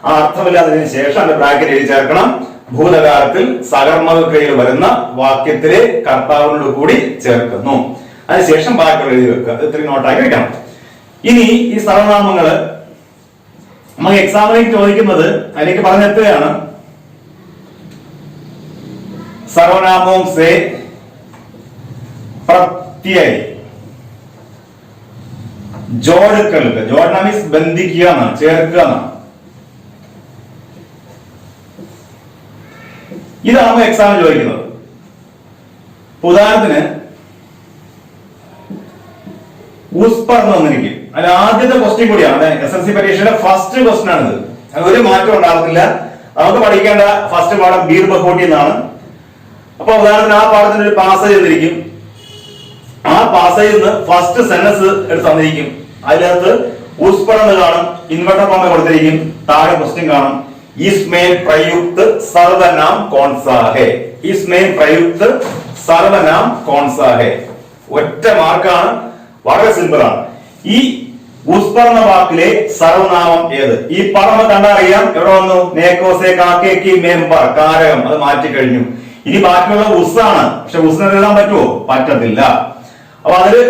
ആ അർത്ഥമില്ലാത്തതിന് ശേഷം അതിന്റെ ബ്രാക്കറ്റ് എഴുതി ചേർക്കണം. ഭൂതകാലത്തിൽ സകർമ്മകയിൽ വരുന്ന വാക്യത്തിലെ കർത്താവിനോട് കൂടി ചേർക്കുന്നു. അതിനുശേഷം ബാക്കിയുള്ള എഴുതി വെക്കുക. ഇത്രയും നോട്ടാക്കി വെക്കണം. ഇനി ഈ സർവനാമങ്ങള് നമുക്ക് എക്സാമിലേക്ക് ചോദിക്കുന്നത് അതിലേക്ക് പറഞ്ഞെത്തുകയാണ്. സർവനാമവും സേ പ്രത്യയ ജോഡുക്കൾക്ക്. ജോഡന മീൻസ് ബന്ധിക്കുക എന്നാണ്, ചേർക്കുക എന്നാണ്. ഇതാണ് എക്സാമിൽ ചോദിക്കുന്നത്. ഉദാഹരണത്തിന് ഉസ്പർ എന്ന് വന്നിരിക്കും. അതിൽ ആദ്യത്തെ ക്വസ്റ്റ്യൻ കൂടിയാണ്. SSLC പരീക്ഷയുടെ ഫസ്റ്റ് ക്വസ്റ്റ്യൻ ആണിത്. അത് ഒരു മാറ്റം ഉണ്ടാകത്തില്ല. നമുക്ക് പഠിക്കേണ്ട ഫസ്റ്റ് പാഠം ബീർ ബഹോട്ടി എന്നാണ്. അപ്പൊ ഉദാഹരണത്തിന് ആ പാഠത്തിന് ഒരു പാസേജ് തന്നിരിക്കും. ആ പാസേജിൽ നിന്ന് ഫസ്റ്റ് സെന്റൻസ് എടുത്ത് തന്നിരിക്കും. അതിനകത്ത് ഉസ്പർ എന്ന് കാണും, ഇൻവെർട്ടർ കോമ കൊടുത്തിരിക്കും, താഴെ ക്വസ്റ്റ്യൻ കാണും. इसमें प्रयुक्त सर्वनाम कौन सा है? इसमें प्रयुक्त സർവനാം कौन सा है? ഒറ്റ മാർക്കാണ്, വളരെ സിമ്പിൾ ആണ്. ഈ ഉസ്പർണ വാക്കിലെ സർവനാമം ഏത്? ഈ പറമ കണ്ടറിയാം. എവിടെ വന്നു? നേക്കോസെ കാക്കേക്ക് മെമ്പർ കാരകം, അത് മാറ്റി കഴിഞ്ഞു. ഇനി ബാക്കിയുള്ള ഉസ്സാണ്. പക്ഷെ ഉസ്സിനെ എഴുതാൻ പറ്റുമോ? പറ്റത്തില്ല. അപ്പൊ അതില്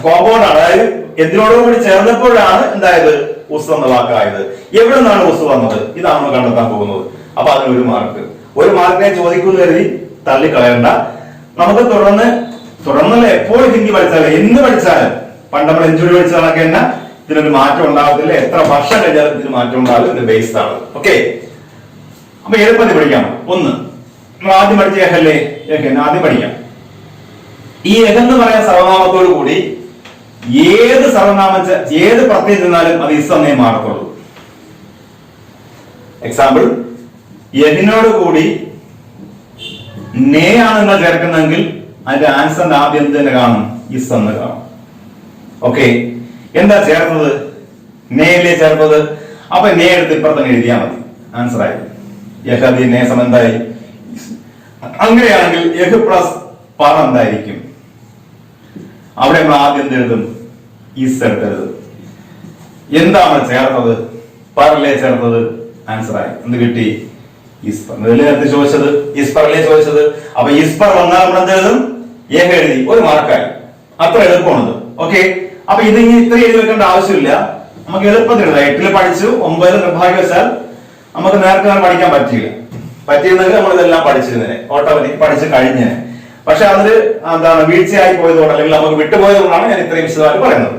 കോമ്പൗണ്ട് ആണ്, അതായത് എന്തിനോടുകൂടി ചേർന്നപ്പോഴാണ് എന്തായത്? ഉസ് എന്ന വാക്കായത്. എവിടെ നിന്നാണ് ഉസ് വന്നത്? ഇതാണ് നമ്മൾ കണ്ടെത്താൻ പോകുന്നത്. അപ്പൊ അതിന് ഒരു മാർക്ക്. ഒരു മാർക്കിനെ ചോദിക്കുന്നു കരുതി തള്ളിക്കളയണ്ട. നമുക്ക് തുടർന്നല്ല എപ്പോഴും ഹിന്ദി പഠിച്ചാലും എന്ന് പഠിച്ചാലും പണ്ട് നമ്മൾ എഞ്ചുറി പഠിച്ച കണക്ക് തന്നെ ഇതിനൊരു മാറ്റം ഉണ്ടാകത്തില്ല. എത്ര വർഷം കഴിഞ്ഞാലും ഇതിന് മാറ്റം ഉണ്ടാകും. ഇത് ബേസ്ഡ് ആണ്. ഓക്കെ, അപ്പൊ എളുപ്പത്തിൽ പഠിക്കാം. ഒന്ന് നമ്മൾ ആദ്യം പഠിച്ച യഹല്ലേ, ആദ്യം പഠിക്കാം. ഈ യഹെന്ന് പറയാൻ സർവനാമത്തോടു കൂടി ഏത് സർവനാമം ഏത് പ്രത്യയം ചെന്നാലും അത് ഇസ് എന്നേ മാറത്തുള്ളൂ. എക്സാമ്പിൾ, യഹിനോട് കൂടി നേ ആണ് നിങ്ങൾ ചേർക്കുന്നെങ്കിൽ അതിന്റെ ആൻസറിന്റെ ആദ്യം എന്ത് തന്നെ കാണും? ഇസ് എന്ന് കാണും. ഓക്കെ, എന്താ ചേർത്തത്? നേയിലെ ചേർത്തത്. അപ്പൊ നേ എടുത്ത് ഇപ്പുറത്ത് തന്നെ എഴുതിയാൽ മതി, ആൻസർ ആയി. യഹദി നേ സമന്തായി. അങ്ങനെയാണെങ്കിൽ യഹ് പ്ലസ് പറ എന്തായിരിക്കും? അവിടെ നമ്മൾ ആദ്യം എന്ത് എഴുതും? ഇസ് എടുത്തത്. എന്താണ് ചേർത്തത്? പറല്ലേ ചേർത്തത്, ആൻസർ ആയി. എന്ത് കിട്ടി? ഇസ്പർ. നേരത്തെ ചോദിച്ചത് ഇസ്പറല്ലേ ചോദിച്ചത്. അപ്പൊ ഇസ്പർ വന്നാൽ നമ്മൾ എന്ത് എഴുതും? യഹ് എഴുതി, ഒരു മാർക്കായി. അത്ര എളുപ്പമാണത്. ഓക്കെ, അപ്പൊ ഇത് ഇനി ഇത്ര എഴുതി വെക്കേണ്ട ആവശ്യമില്ല. നമുക്ക് എളുപ്പത്തിൽ എഴുതാം. 8 പഠിച്ചു, 9 നിർഭാഗ്യവശാൽ നമുക്ക് നേരത്തെ പഠിക്കാൻ പറ്റിയിരുന്നെങ്കിൽ നമ്മൾ ഇതെല്ലാം പഠിച്ചിരുന്നേനെ, ഓട്ടോമാറ്റിക് പഠിച്ചു കഴിഞ്ഞേനെ. പക്ഷെ അതില് എന്താണ് വീഴ്ചയായി പോയതുകൊണ്ട് അല്ലെങ്കിൽ നമുക്ക് വിട്ടുപോയതുകൊണ്ടാണ് ഞാൻ ഇത്രയും വിശദമായിട്ട് പറയുന്നത്.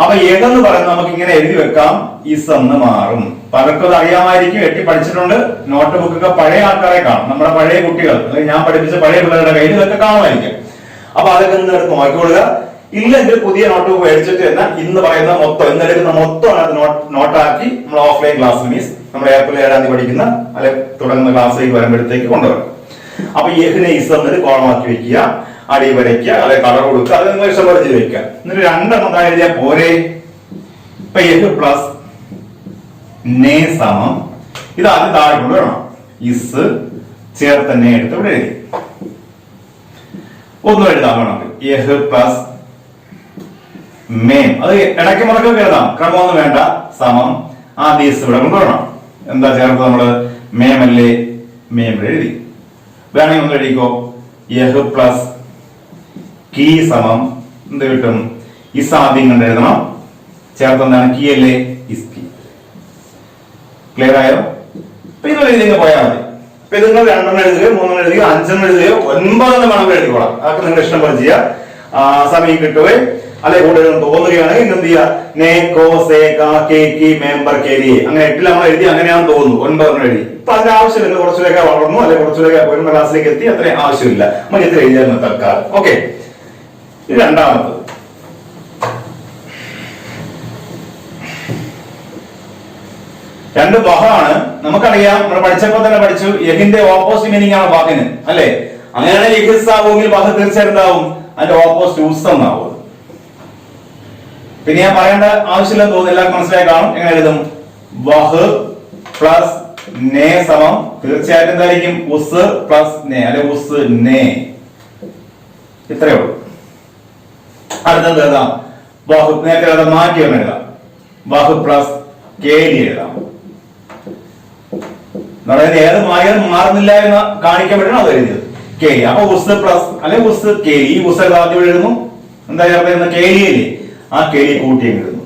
അപ്പൊ ഏതെന്ന് പറയുന്നത് നമുക്ക് ഇങ്ങനെ എഴുതി വെക്കാം, ഇസ് എന്ന് മാറും. പലർക്കും അത് അറിയാമായിരിക്കും, എട്ടി പഠിച്ചിട്ടുണ്ട്. നോട്ട് ബുക്കൊക്കെ പഴയ ആൾക്കാരെ കാണും, നമ്മുടെ പഴയ കുട്ടികൾ അല്ലെങ്കിൽ ഞാൻ പഠിപ്പിച്ച പഴയ പിള്ളേരുടെ കയ്യിൽ ഇതൊക്കെ കാണുമായിരിക്കും. അപ്പൊ അതൊക്കെ ഒന്ന് എടുത്ത് നോക്കിക്കൊള്ളുക. ഇല്ലെങ്കിൽ പുതിയ നോട്ട് ബുക്ക് മേടിച്ചിട്ട് തന്നെ ഇന്ന് പറയുന്ന മൊത്തം, ഇന്ന് എടുക്കുന്ന മൊത്തം നോട്ടാക്കി നമ്മൾ ഓഫ്ലൈൻ ക്ലാസ് മീൻസ് നമ്മുടെ ഏപ്രിൽ 7 പഠിക്കുന്ന അല്ലെ തുടങ്ങുന്ന ക്ലാസ്സിലേക്ക് വരുമ്പോഴത്തേക്ക് കൊണ്ടുവരണം. അപ്പൊ യഹ്നെ ഇസ് എന്നൊരു കോളമാക്കി വെക്കുക, അടി വരയ്ക്കുക, അല്ലെ കളർ കൊടുക്കുക, അത് നിങ്ങൾ ഇഷ്ടംപോലെ ചെയ്ത് വെക്കുക. എന്നിട്ട് 2 എണ്ണം എഴുതിയാൽ പോരെ. ഇപ്പൊ യഹ് പ്ലസ് നേ സമം, ഇത് ആദ്യം താഴെ കൊണ്ടുവരണം. ഇസ് ചേർത്ത് നേ എടുത്ത് ഇവിടെ എഴുതി. ഒന്നും എഴുതാൻ വേണം. യഹ് പ്ലസ് മേം, അത് ഇടയ്ക്ക് മുടക്കൊക്കെ എഴുതാം, ക്രമമൊന്നും വേണ്ട. സമം ആദ്യം ഇസ് ഇവിടെ കൊണ്ടുവരണം. എന്താ ചേർത്ത് നമ്മള്? മേമല്ലേ, മേം എഴുതി. വേണമെങ്കിൽ ഒന്ന് എഴുതിക്കോ. യഹ് പ്ലസ് കീ സമം എന്ത് കിട്ടും? ഇസ് ആദ്യം കണ്ട് എഴുതണം. ചേർത്ത് എന്താണ്? കീ അല്ലേ, ഇസ് കീ. ക്ലിയർ ആയോ? അപ്പൊ ഇത് എഴുതി പോയാൽ മതി. അപ്പൊ ഇത് നിങ്ങൾ 2 എഴുതുകയോ 3 എഴുതുകയോ 5 എഴുതുകയോ 9 വേണമെങ്കിൽ എഴുതിക്കോളാം. അതൊക്കെ നിങ്ങൾ ഇഷ്ടം പോലെ ചെയ്യുക. സമയം കിട്ടുകയും അല്ലെ കൂടുതൽ തോന്നുകയാണെങ്കിൽ എന്ത് ചെയ്യുക? നേ കോ സേ കാ കേ കി മെമ്പർ കേരിയെ, അങ്ങനെ 8 നമ്മൾ എഴുതി, അങ്ങനെയാണെന്ന് തോന്നുന്നു. 9 എഴുതി. അപ്പൊ അതിന്റെ ആവശ്യമില്ല. കുറച്ചുകൂടെയൊക്കെ വളർന്നു അല്ലെ കുറച്ചുകൂടെയൊക്കെ ഒരു ക്ലാസ്സിലേക്ക് എത്തി, അത്രയും ആവശ്യമില്ല. നമുക്ക് എത്ര എഴുതിയാലും തൽക്കാലം. ഓക്കെ, ഇത് രണ്ടാമത്തത്. രണ്ട് വഹാണ്. നമുക്കറിയാം, നമ്മൾ പഠിച്ചപ്പോൾ തന്നെ പഠിച്ചു, യഹിന്റെ ഓപ്പോസിറ്റ് മീനിങ് ആണ് വാക്കിന്, അല്ലെ? അങ്ങനെയാണെങ്കിൽ യഹിസ് ആവുമെങ്കിൽ വഹ തീർച്ചയായിട്ടും എന്താവും? അതിന്റെ ഓപ്പോസിറ്റ് ഉസ് എന്നാവും. പിന്നെ ഞാൻ പറയേണ്ട ആവശ്യമില്ലെന്ന് തോന്നുന്നു, എല്ലാവർക്കും മനസ്സിലായി കാണും. എങ്ങനെ എഴുതും? വഹ് പ്ലസ് നേ സമം തീർച്ചയായിട്ടും എന്തായിരിക്കും? ഉസ് പ്ലസ് നേ, അല്ലെ ഉസ് നേ. ഇത്രയേ ഉള്ളൂ. അടുത്തത് എഴുതാം. വഹ് നേരത്തെ എഴുതാം, മാറ്റി ഒന്ന് എഴുതാം. വഹ് പ്ലസ് കേലി എഴുതാം. അതായത് ഏത് മാറുന്നില്ല എന്ന് കാണിക്കാൻ വേണ്ടിയാണ് അത് എഴുതിയത്. കേലി. അപ്പൊ ഉസ് പ്ലസ് അല്ലെ ഉസ് കേലി. ഈ ഉസ് ആദ്യം എഴുതുന്നു. എന്താ ചേർത്ത്? കേലിയല്ലേ, ആ കേലി കൂട്ടി എഴുതുന്നു.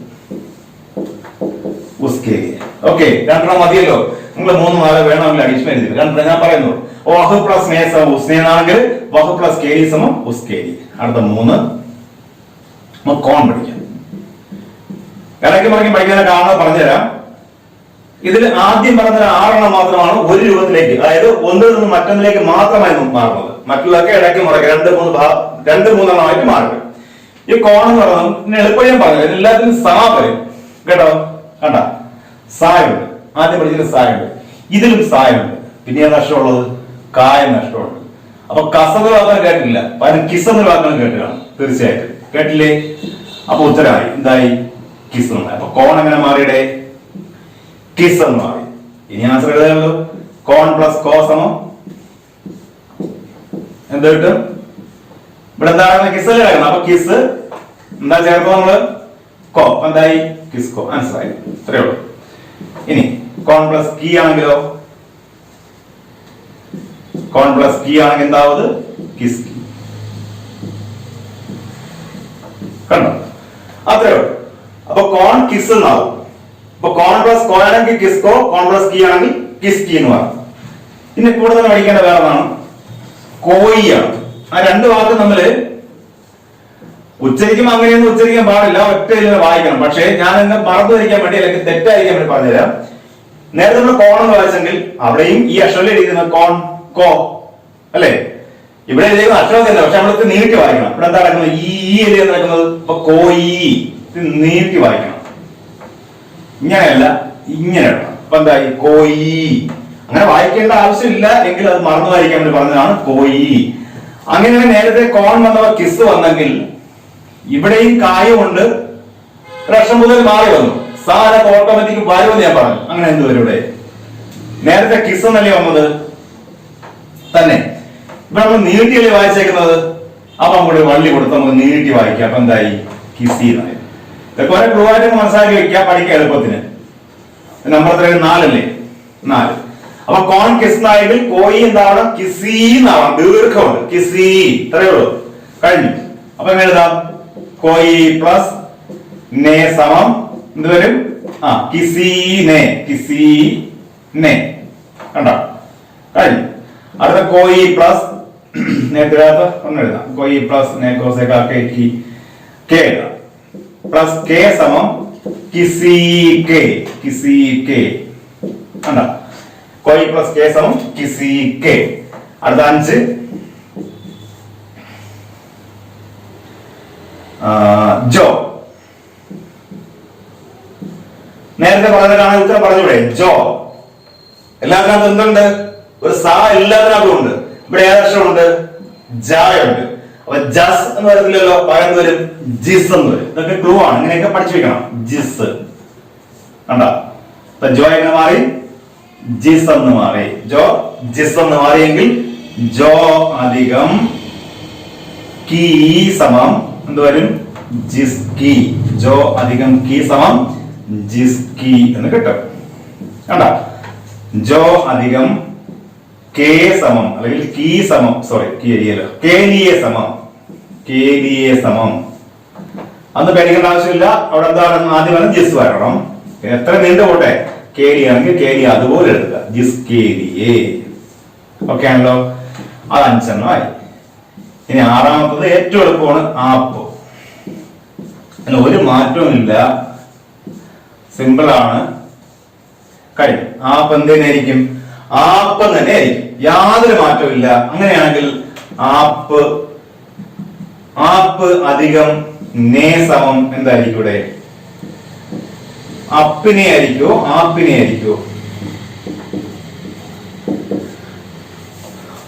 ഉസ് കേലി. ഓക്കെ, 2 മതിയല്ലോ. നിങ്ങൾ 3 4 വേണമെങ്കിൽ അഡീഷണൽ എഴുതി. 2 ഞാൻ പറയുന്നു. വഹ് പ്ലസ് നേ സമം ഉസ് നേ ആണെങ്കിൽ വഹ് പ്ലസ് കേലി സമം ഉസ് കേലി. അടുത്ത 3 കോൺ പഠിക്കാം. ഇടയ്ക്ക് മറിഞ്ഞ് പഠിക്കാൻ കാണുന്നത് പറഞ്ഞുതരാം. ഇതിൽ ആദ്യം പറഞ്ഞ 6 എണ്ണം മാത്രമാണ് ഒരു രൂപത്തിലേക്ക്, അതായത് ഒന്നിൽ നിന്ന് മറ്റൊന്നിലേക്ക് മാത്രമായി മാറുന്നത്. മറ്റുള്ളതൊക്കെ ഇടയ്ക്ക് മുറയ്ക്ക് 2-3 എണ്ണമായിട്ട് മാറും. ഈ കോൺ എന്ന് പറയുന്നത് എളുപ്പം ഞാൻ പറഞ്ഞു, എല്ലാത്തിനും സാ വരും കേട്ടോ. കണ്ട സായുണ്ട്, ആദ്യം പഠിച്ചത് സായുണ്ട്, ഇതിലും സായുണ്ട്. പിന്നെ നഷ്ടമുള്ളത് കായ നഷ്ടമുണ്ട്. അപ്പൊ കസെന്ന് വാക്കാൻ കേട്ടില്ല, പകരം കിസെന്ന് വാക്കണം കേട്ട് കാണും തീർച്ചയായിട്ടും. കേട്ടില്ലേ? അപ്പൊ ഉത്തരമായി എന്തായി? കിസ്. അപ്പൊ കോൺ എങ്ങനെ മാറിയുടെ? കിസ് എന്ന് മാറി. ഇനി ആൻസർ എഴുതാമല്ലോ. കോൺ പ്ലസ് കോ സമം എന്ത് കിട്ടും? ഇവിടെ എന്താണ് കിസ് അല്ലേ കിടക്കുന്നത്? അപ്പൊ കിസ് എന്താ ചേർത്ത് നമ്മള് കോ, എന്തായി? കിസ് കോ. ആൻസർ ആയി. ഇത്രയേ ഉള്ളൂ. ഇനി കോൺ പ്ലസ് കീ ആണെങ്കിലോ? കോൺ പ്ലസ് കീ ആണെങ്കിൽ എന്താവത്? Kiss key. കണ്ടോ? അത്രേ ഉള്ളൂ. അപ്പൊ കോൺ കിസ് എന്നാവും. അപ്പൊ കോൺ പ്ലസ് കോ ആണെങ്കിൽ കിസ് കോ, കോൺ പ്ലസ് കീ ആണെങ്കിൽ കിസ് കീ എന്ന് പറയും. ഇനി കൂടുതൽ പഠിക്കേണ്ട വേറെ ഒന്നാണ് കോയിയാണ്. ആ രണ്ട് വാക്ക് തമ്മില് ഉച്ചരിക്കുമ്പോൾ അങ്ങനെയൊന്നും ഉച്ചരിക്കാൻ പാടില്ല, ഒറ്റ ഇതിനെ വായിക്കണം. പക്ഷേ ഞാൻ എന്നെ മറന്നു ധരിക്കാൻ വേണ്ടി അല്ലെങ്കിൽ തെറ്റായിരിക്കാൻ വേണ്ടി പറഞ്ഞുതരാം. നേരത്തെ നമ്മൾ കോൺ എന്ന് വായിച്ചെങ്കിൽ അവിടെയും ഈ അക്ഷരം എഴുതിയിരുന്ന കോൺ കോ അല്ലെ? ഇവിടെ എഴുതിയിരുന്ന അക്ഷരം തന്നെ, പക്ഷെ നമ്മൾക്ക് നീട്ടി വായിക്കണം. ഇവിടെ എന്താ നടക്കുന്നത്? ഈ എഴുതി നടക്കുന്നത്. ഇപ്പൊ കോയി നീട്ടി വായിക്കണം. ഇങ്ങനെയല്ല, ഇങ്ങനെ ഇടണം. അപ്പൊ എന്തായി? കോയി. അങ്ങനെ വായിക്കേണ്ട ആവശ്യമില്ല എങ്കിൽ അത് മറന്നു വായിക്കാൻ വേണ്ടി പറഞ്ഞതാണ് കോയി. അങ്ങനെ നേരത്തെ കോൺ വന്നവ കിസ് വന്നെങ്കിൽ ഇവിടെയും കായും കൊണ്ട് ഒരക്ഷം മുതൽ മാറി വന്നു. സാധനം ഓട്ടോമാറ്റിക് വരുമെന്ന് ഞാൻ പറഞ്ഞു. അങ്ങനെ എന്തുവരും ഇവിടെ? നേരത്തെ കിസ് എന്നല്ലേ വന്നത് തന്നെ. ഇവിടെ നമ്മൾ നീട്ടിയല്ലേ വായിച്ചേക്കുന്നത്. അപ്പൊ നമ്മുടെ വള്ളി കൊടുത്ത് നമുക്ക് നീട്ടി വായിക്കാം. അപ്പൊ എന്തായി? കിസി എന്നായി. ഇതൊക്കെ കുറെ ക്ലൂ ആയിട്ട് മനസ്സിലാക്കി വെക്കാം, പഠിക്കാം എളുപ്പത്തിന്. നമ്പർ 4 അല്ലേ? 4. അപ്പൊ കോൺ കിസ് എന്നായെങ്കിൽ കോയി എന്താവണം? കിസി എന്നാവണം. ദീർഘമുണ്ട്. കിസി. ഇത്രയേ ഉള്ളൂ. കഴിഞ്ഞു. അപ്പൊ എഴുതാം കോയി പ്ലസ് നേ സമം എന്ത് വരും? കിസീനെ. കിസീനെ. കണ്ടോ? കഴിഞ്ഞു. അടുത്ത കോയി പ്ലസ് നേരത്തെ ഒന്ന് എഴുതാം. കോയി പ്ലസ് നേ കോസേക്കാ കെ കി കെ എഴുതാം. പ്ലസ് കെ സമം കിസി കെ. കിസി കെ. കണ്ടോ? കോയി പ്ലസ് കെ സമം കിസി കെ. അടുത്ത 5 ജോ. നേരത്തെ പറഞ്ഞതാണ് ഉത്തരം പറഞ്ഞൂടെ? ജോ. എല്ലാത്തിനകത്തും എന്തുണ്ട്? ഒരു സ എല്ലാത്തിനകത്തും ഉണ്ട്. ഇവിടെ ഏതക്ഷരമുണ്ട്? ജായുണ്ട്. അപ്പൊ ജസ് എന്ന് വരത്തില്ലല്ലോ, പകരം വരും ജിസ് എന്ന് വരും. ഇതൊക്കെ ക്ലൂ ആണ്, ഇങ്ങനെയൊക്കെ പഠിച്ചു വെക്കണം. ജിസ്. കണ്ടോ? അപ്പൊ ജോ എങ്ങനെ മാറി? ജിസ് എന്ന് മാറി. ജോ ജിസ് എന്ന് മാറിയെങ്കിൽ ജോ അധികം കീ സമം എന്ത് വരും? ജിസ്കി. ജോ അധികം കീ സമം ജിസ്കി എന്ന് കിട്ടും. കണ്ടോ? ജോ അധികം കെ സമം അല്ലെങ്കിൽ കീ സമം, സോറി കേലിയല്ലോ, കേലിയെ സമം. കേലിയെ സമം. അന്ന് പേടിക്കേണ്ട ആവശ്യമില്ല. അവിടെ എന്താണ്? ആദ്യം ജിസ് വരണം. എത്ര നീണ്ടു പോട്ടെ. കേലിയാണെങ്കിൽ കേലി അതുപോലെ എടുക്കുക. ജിസ് കേലിയെ. ഓക്കെ ആണല്ലോ? അത് 5 എണ്ണമായി. ഇനി 6ാമത്തത് ഏറ്റവും എളുപ്പമാണ്. ആപ്പ്. അതിന് ഒരു മാറ്റവും ഇല്ല, സിമ്പിൾ ആണ്. കഴിഞ്ഞു. ആപ്പ് എന്തിനായിരിക്കും? ആപ്പ് തന്നെ ആയിരിക്കും. യാതൊരു മാറ്റവും ഇല്ല. അങ്ങനെയാണെങ്കിൽ ആപ്പ് അധികം നേ സമം എന്തായിരിക്കും ഇവിടെ? അപ്പിനെ ആയിരിക്കോ ആപ്പിനെ ആയിരിക്കോ?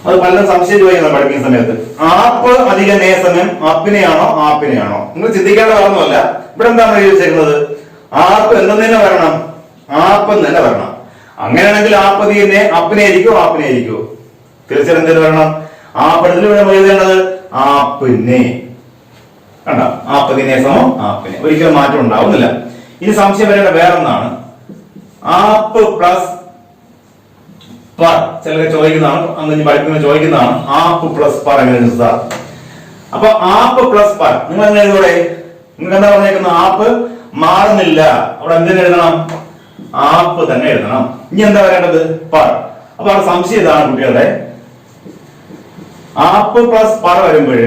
അത് പലരും സംശയം ചോദിക്കുന്നത് പഠിക്കുന്ന സമയത്ത്. ആപ്പ് അധിക നേ സമയം അപ്പിനെയാണോ ആപ്പിനെയാണോ? നിങ്ങൾ ചിന്തിക്കേണ്ട കാരണമല്ല. ഇവിടെ എന്താണ് ചോദിച്ചേക്കുന്നത്? ആപ്പ് എന്തെന്ന് തന്നെ വരണം, ആപ്പ് തന്നെ വരണം. അങ്ങനെയാണെങ്കിൽ ആപ്പ് അധിക നേ അപ്പിനെ ആയിരിക്കോ ആപ്പിനെ ആയിരിക്കോ? തീർച്ചയായും എന്തിനു വരണം? ആപ്പത്തിൽ നമ്മൾ എഴുതേണ്ടത് ആപ്പിനെ. കണ്ട? ആപ്പതിനെ സമം ആപ്പിനെ. ഒരിക്കലും മാറ്റം ഉണ്ടാവുന്നില്ല. ഇനി സംശയം വരേണ്ട വേറൊന്നാണ്. ആപ്പ് പ്ലസ് പർ. ചിലർ ചോദിക്കുന്നതാണ്, അന്ന് പഠിക്കുന്ന ചോദിക്കുന്നതാണ്. ആപ്പ് പ്ലസ് പർ എങ്ങനെ എഴുതുക? അപ്പൊ ആപ്പ് പ്ലസ് പർ നിങ്ങൾ എങ്ങനെ എഴുതൂടെ? നിങ്ങൾ എന്താ പറഞ്ഞേക്കുന്നത്? ആപ്പ് മാറുന്നില്ല. അവിടെ എന്തിനു എഴുതണം? ആപ്പ് തന്നെ എഴുതണം. ഇനി എന്താ വരേണ്ടത്? പർ. അപ്പൊ അവിടെ സംശയം ഇതാണ് കുട്ടികളുടെ. ആപ്പ് പ്ലസ് പർ വരുമ്പോൾ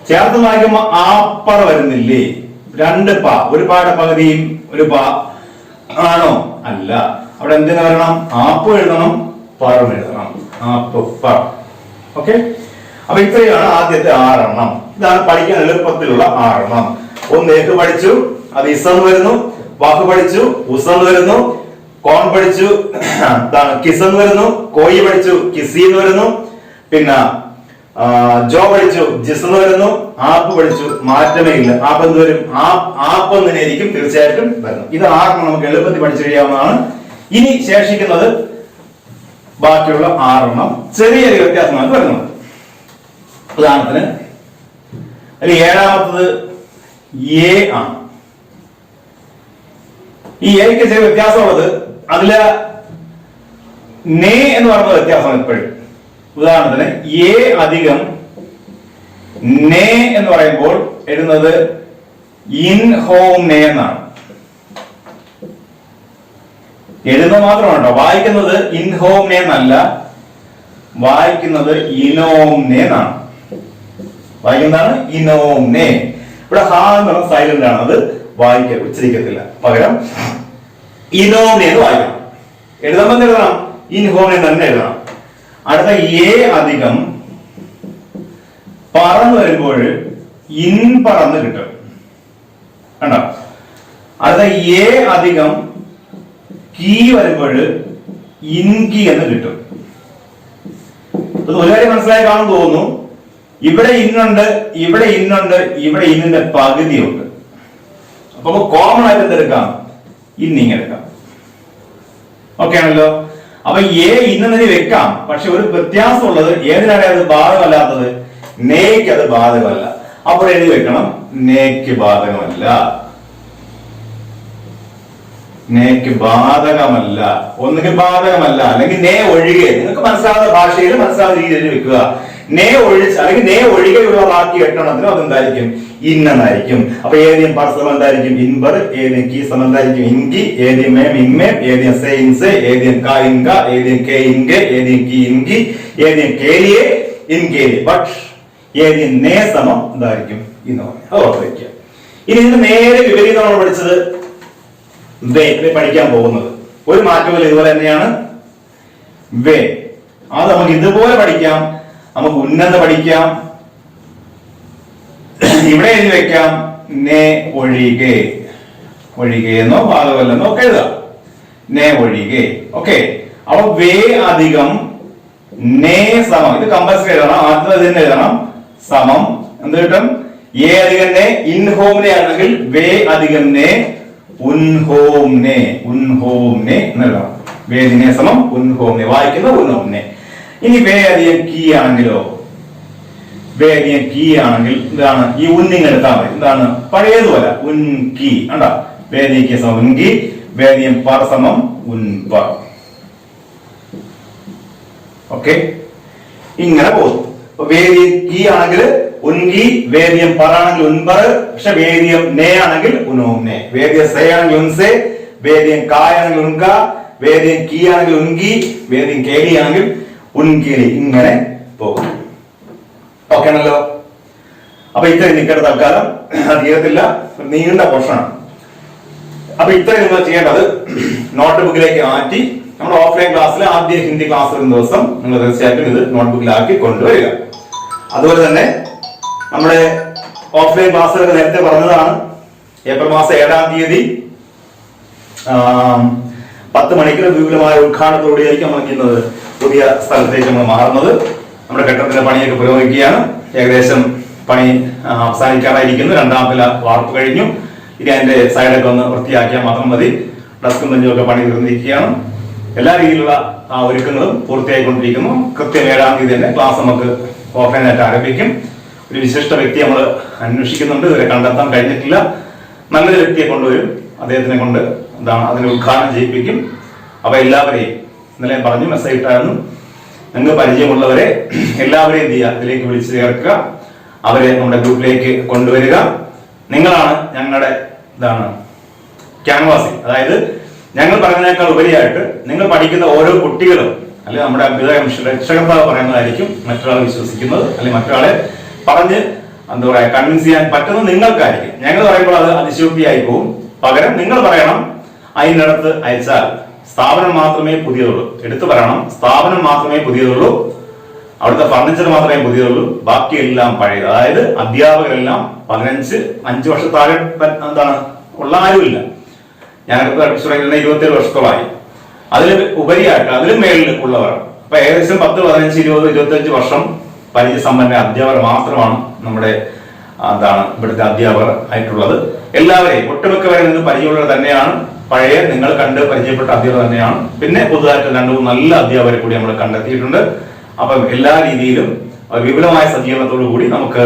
ചേർത്ത് വായിക്കുമ്പോ ആപ്പർ വരുന്നില്ലേ? 2 പ. ഒരു പാടെ പകുതിയും ഒരു പ ആണോ? അല്ല. അവിടെ എന്തിനു വരണം? ആപ്പ് എഴുതണം, പറും എഴുതണം. ആപ്പ് പർ. ഓക്കെ. അപ്പൊ ഇത്രയാണ് ആദ്യത്തെ 6 എണ്ണം. ഇതാണ് പഠിക്കാൻ എളുപ്പത്തിലുള്ള 6 എണ്ണം. ഒന്ന് ഏക്ക് പഠിച്ചു, അത് ഇസന്ന് വരുന്നു. വാക്ക് പഠിച്ചു, ഉസന്ന് വരുന്നു. കോൺ പഠിച്ചു, കിസന്ന് വരുന്നു. കോയി പഠിച്ചു, കിസി എന്ന് വരുന്നു. പിന്നെ ജോ പഠിച്ചു, ജിസ് എന്ന് വരുന്നു. ആപ്പ് പഠിച്ചു, മാറ്റമേ ഇല്ല. ആപ്പ് എന്ത് വരും? ആപ്പ് എന്ന് തന്നെയായിരിക്കും തീർച്ചയായിട്ടും വരുന്നു. ഇത് 6 നമുക്ക് എളുപ്പത്തിൽ പഠിച്ചു കഴിയാവുന്നതാണ്. ഇനി ശേഷിക്കുന്നത് ബാക്കിയുള്ള 6 ചെറിയൊരു വ്യത്യാസമാണ് വരുന്നത്. ഉദാഹരണത്തിന് അതിൽ 7ാമത്തത് എ ആണ്. ഈ എക്ക് ചെറിയ വ്യത്യാസമുള്ളത് അതില് നേ എന്ന് പറയുന്ന വ്യത്യാസമാണ് എപ്പോഴും. ഉദാഹരണത്തിന് എ അധികം നേ എന്ന് പറയുമ്പോൾ എഴുതുന്നത് ഇൻ ഹോം നേ എന്നാണ്. എഴുതുന്നത് മാത്രമാണ്, വായിക്കുന്നത് ഇൻ ഹോം നേ എന്നല്ല, വായിക്കുന്നത് ഇനോം നേ എന്നാണ്. വായിക്കുന്നതാണ് ഇനോം നേ. ഇവിടെ ഹാ എന്ന് പറഞ്ഞ സൈലന്റ് ആണ്, അത് ഉച്ചരിക്കത്തില്ല. പകരം ഇനോം നേ എന്ന് വായിക്കണം. എഴുതുമ്പോൾ എഴുതണം ഇൻ ഹോം നേ തന്നെ എഴുതണം. അടുത്ത എ അധികം പറന്ന് വരുമ്പോൾ ഇൻ പറന്ന് കിട്ടും. കണ്ടോ? അടുത്ത എ അധികം കീ വരുമ്പോൾ ഇൻകി എന്ന് കിട്ടും. ഒരു കാര്യം മനസ്സിലായി കാണും തോന്നുന്നു. ഇവിടെ ഇന്നുണ്ട്, ഇവിടെ ഇന്നുണ്ട്, ഇവിടെ ഇന്നിന്റെ പകുതിയുണ്ട്. അപ്പൊ കോമൺ ആയിട്ട് എന്തെടുക്കാം? ഇന്നിങ് എടുക്കാം. ഓക്കെ ആണല്ലോ. അപ്പൊ എ ഇന്നെ വെക്കാം. പക്ഷെ ഒരു വ്യത്യാസമുള്ളത്, ഏതിനാണ് അത് ബാധകമല്ലാത്തത്? നേക്ക് അത് ബാധകമല്ല. അപ്പോൾ എഴുതി വെക്കണം നേക്ക് ബാധകമല്ല, നേക്ക് ബാധകമല്ല. ഒന്നുകിൽ ബാധകമല്ല, അല്ലെങ്കിൽ നേ ഒഴികെ. നിങ്ങൾക്ക് മനസ്സിലാവുന്ന ഭാഷയിൽ മനസ്സിലാവുന്ന രീതിയിൽ വെക്കുക. നേ ഒഴിച്ച് അല്ലെങ്കിൽ നേ ഒഴികെയുള്ള വാക്യ എട്ടണത്തിനും അതെന്തായിരിക്കും? ഇന്നായിരിക്കും. അപ്പൊ ഏതിയും പർസമം എന്തായിരിക്കും? ഇൻബർ. ഏതിയും കീ സമം എന്തായിരിക്കും? ഇൻകി. ഏതിയും മേം ഇൻമേം. ഏതിയും സേ ഇൻസേ. ഏതിയും കാ ഇൻക. ഏതിയും കെ ഇൻകെ. ഏതിയും കീ ഇൻകി. ഏതിയും കേലിയെ ഇൻകേലി. ബട്ട് ഏതിയും നേ സമം എന്തായിരിക്കും? ഇന്ന് ഓർത്ത് വയ്ക്കുക. ഇനി ഇതിന് നേരെ വിപരീതമാണ് പഠിച്ചത് വേ. പഠിക്കാൻ പോകുന്നത് ഒരു മാറ്റമില്ല, ഇതുപോലെ തന്നെയാണ് വേ. അത് നമുക്ക് ഇതുപോലെ പഠിക്കാം, നമുക്ക് ഉന്നത പഠിക്കാം. ഇവിടെ എഴുതി വെക്കാം നേ ഒഴികെ. ഒഴികെ എന്നോ ഭാഗമല്ലെന്നോ ഒക്കെ എഴുതാം. നേ ഒഴികെ. ഓക്കെ. അപ്പൊ വേ അധികം നേ സമം. ഇത് കമ്പൽസറി എഴുതണം. ആദ്യം തന്നെ എഴുതണം. സമം എന്ത് കിട്ടും? എ അധികം നേ ഇൻ ഹോം നേ ആണെങ്കിൽ വേ അധികം നേ ഉൻഹോം നേ. ഉൻഹോം നേ എന്ന് എഴുതണം. വേദിനെ സമം ഉൻഹോം നേ. വായിക്കുന്ന ഉൻഹോം നേ. ഇനി വേ അധികം കീ ആണെങ്കിലോ? വേ അധികം കീ ആണെങ്കിൽ എന്താണ്? ഈ ഉന്നിങ് എടുത്താൽ മതി. എന്താണ്? പഴയതുപോലെ ഉൻകി. കണ്ടാ? വേദിക്ക് സമം ഉൻകി. വേദിയം പർ സമം ഉൻപർ. ഓക്കെ. ഇങ്ങനെ പോകും. വേദിയ കീ ആണെങ്കിൽ ഉൻകി, വേദിയം പർ ആണെങ്കിൽ ഉൻപർ. പക്ഷെ വേദിയം നേ ആണെങ്കിൽ ഉനോം നേ. വേദിയ സേ ആണെങ്കിൽ ഉൻസേ. വേദിയം കായ ആണെങ്കിൽ ഉൻക. വേദിയം കീ ആണെങ്കിൽ ഉൻകി. വേദിയം കേലി ആണെങ്കിൽ ഉൻകേലി. ഇങ്ങനെ പോകും. ഓക്കെ ആണല്ലോ. അപ്പൊ ഇത്രയും നിൽക്കേണ്ട തൽക്കാലം തീരത്തില്ല, നീണ്ട പോർഷനാണ്. അപ്പൊ ഇത്രയും നിങ്ങൾ ചെയ്യേണ്ടത് നോട്ട് ബുക്കിലേക്ക് മാറ്റി നമ്മുടെ ഓഫ്ലൈൻ ക്ലാസ്സിൽ ആദ്യ ഹിന്ദി ക്ലാസ് വരുന്ന ദിവസം നിങ്ങൾ തീർച്ചയായിട്ടും ഇത് നോട്ട്ബുക്കിലാക്കി കൊണ്ടുവരിക. അതുപോലെ തന്നെ നമ്മുടെ ഓഫ്ലൈൻ ക്ലാസ്സുകൾ നേരത്തെ പറഞ്ഞതാണ്. ഏപ്രിൽ മാസം 7-ാം തീയതി 10 മണിക്ക് വിപുലമായ ഉദ്ഘാടനത്തോടെയായിരിക്കും നമുക്ക് ഇന്നത് പുതിയ സ്ഥലത്തേക്ക് നമ്മൾ മാറുന്നത്. നമ്മുടെ കെട്ടിടത്തിന്റെ പണിയൊക്കെ പുരോഗമിക്കുകയാണ്. ഏകദേശം പണി അവസാനിക്കാറായിരിക്കുന്നു. 2-ാം നില വാർപ്പ് കഴിഞ്ഞു. ഇനി അതിന്റെ സൈഡൊക്കെ ഒന്ന് വൃത്തിയാക്കിയാൽ മാത്രം മതി. ഡസ്കും ബെഞ്ചും ഒക്കെ പണി തീർന്നിരിക്കുകയാണ്. എല്ലാ രീതിയിലുള്ള ഒരുക്കങ്ങളും പൂർത്തിയായിക്കൊണ്ടിരിക്കുന്നു. കൃത്യം 7-ാം തീയതി തന്നെ ക്ലാസ് നമുക്ക് ഓഫ്ലൈനായിട്ട് ആരംഭിക്കും. ഒരു വിശിഷ്ട വ്യക്തി നമ്മൾ അന്വേഷിക്കുന്നുണ്ട്, ഇതുവരെ കണ്ടെത്താൻ കഴിഞ്ഞിട്ടില്ല. നല്ലൊരു വ്യക്തിയെ കൊണ്ടുവരും, അദ്ദേഹത്തിനെ കൊണ്ട് എന്താണ് അതിനെ ഉദ്ഘാടനം ചെയ്യിപ്പിക്കും. അപ്പൊ എല്ലാവരെയും ഇന്നലെ പറഞ്ഞു, മെസ്സേജ് ഇട്ടായിരുന്നു, നിങ്ങൾക്ക് പരിചയമുള്ളവരെ എല്ലാവരെയും എന്ത് ചെയ്യുക, ഇതിലേക്ക് വിളിച്ചു ചേർക്കുക, അവരെ നമ്മുടെ ഗ്രൂപ്പിലേക്ക് കൊണ്ടുവരിക. നിങ്ങളാണ് ഞങ്ങളുടെ എന്താണ് ക്യാൻവാസിംഗ്. അതായത് ഞങ്ങൾ പറയുന്നതിനേക്കാൾ ഉപരിയായിട്ട് നിങ്ങൾ പഠിക്കുന്ന ഓരോ കുട്ടികളും അല്ലെങ്കിൽ നമ്മുടെ രക്ഷകർത്താവ് പറയുന്നതായിരിക്കും മറ്റൊരാൾ വിശ്വസിക്കുന്നത്, അല്ലെങ്കിൽ മറ്റൊരാളെ പറഞ്ഞ് എന്താ പറയാ കൺവിൻസ് ചെയ്യാൻ പറ്റുന്നത് നിങ്ങൾക്കായിരിക്കും. ഞങ്ങൾ പറയുമ്പോൾ അത് അതിശയോക്തിയായി പോകും. പകരം നിങ്ങൾ പറയണം, അതിനടുത്ത് അയച്ചാൽ സ്ഥാപനം മാത്രമേ പുതിയതുള്ളൂ. എടുത്തു പറയണം, സ്ഥാപനം മാത്രമേ പുതിയതുള്ളൂ, അവിടുത്തെ ഫർണിച്ചർ മാത്രമേ പുതിയതുള്ളൂ, ബാക്കിയെല്ലാം പഴയത്. അതായത് അധ്യാപകരെല്ലാം 5 വർഷത്താഴെ എന്താണ് ഉള്ള ആരുമില്ല. ഞാനൊക്കെ 27 വർഷത്തോളായി. അതിൽ ഉപരിയായിട്ട് അതിലും മേളിൽ ഉള്ളവർ. അപ്പൊ ഏകദേശം 10, 15, 20, 25 വർഷം പരിചയസമ്പന്ന അധ്യാപകർ മാത്രമാണ് നമ്മുടെ എന്താണ് ഇവിടുത്തെ അധ്യാപകർ ആയിട്ടുള്ളത്. എല്ലാവരെയും ഒട്ടുമിക്കവരെ നിന്ന് പരിചയമുള്ളവർ തന്നെയാണ്. പഴയ നിങ്ങൾ കണ്ട് പരിചയപ്പെട്ട അധ്യാപകർ തന്നെയാണ്. പിന്നെ പുതുതായിട്ട് 2-3 നല്ല അധ്യാപകരെ കൂടി നമ്മൾ കണ്ടെത്തിയിട്ടുണ്ട്. അപ്പം എല്ലാ രീതിയിലും വിപുലമായ സജ്ജീകരണത്തോടു കൂടി നമുക്ക്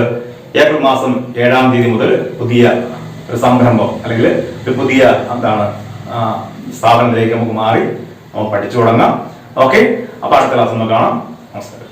ഏപ്രിൽ മാസം 7-ാം തീയതി മുതൽ പുതിയ ഒരു സംരംഭം അല്ലെങ്കിൽ ഒരു പുതിയ സ്ഥാപനത്തിലേക്ക് നമുക്ക് മാറി നമുക്ക് പഠിച്ചു തുടങ്ങാം. ഓക്കെ, അപ്പൊ അടുത്ത ക്ലാസ് നമുക്ക് കാണാം. നമസ്കാരം.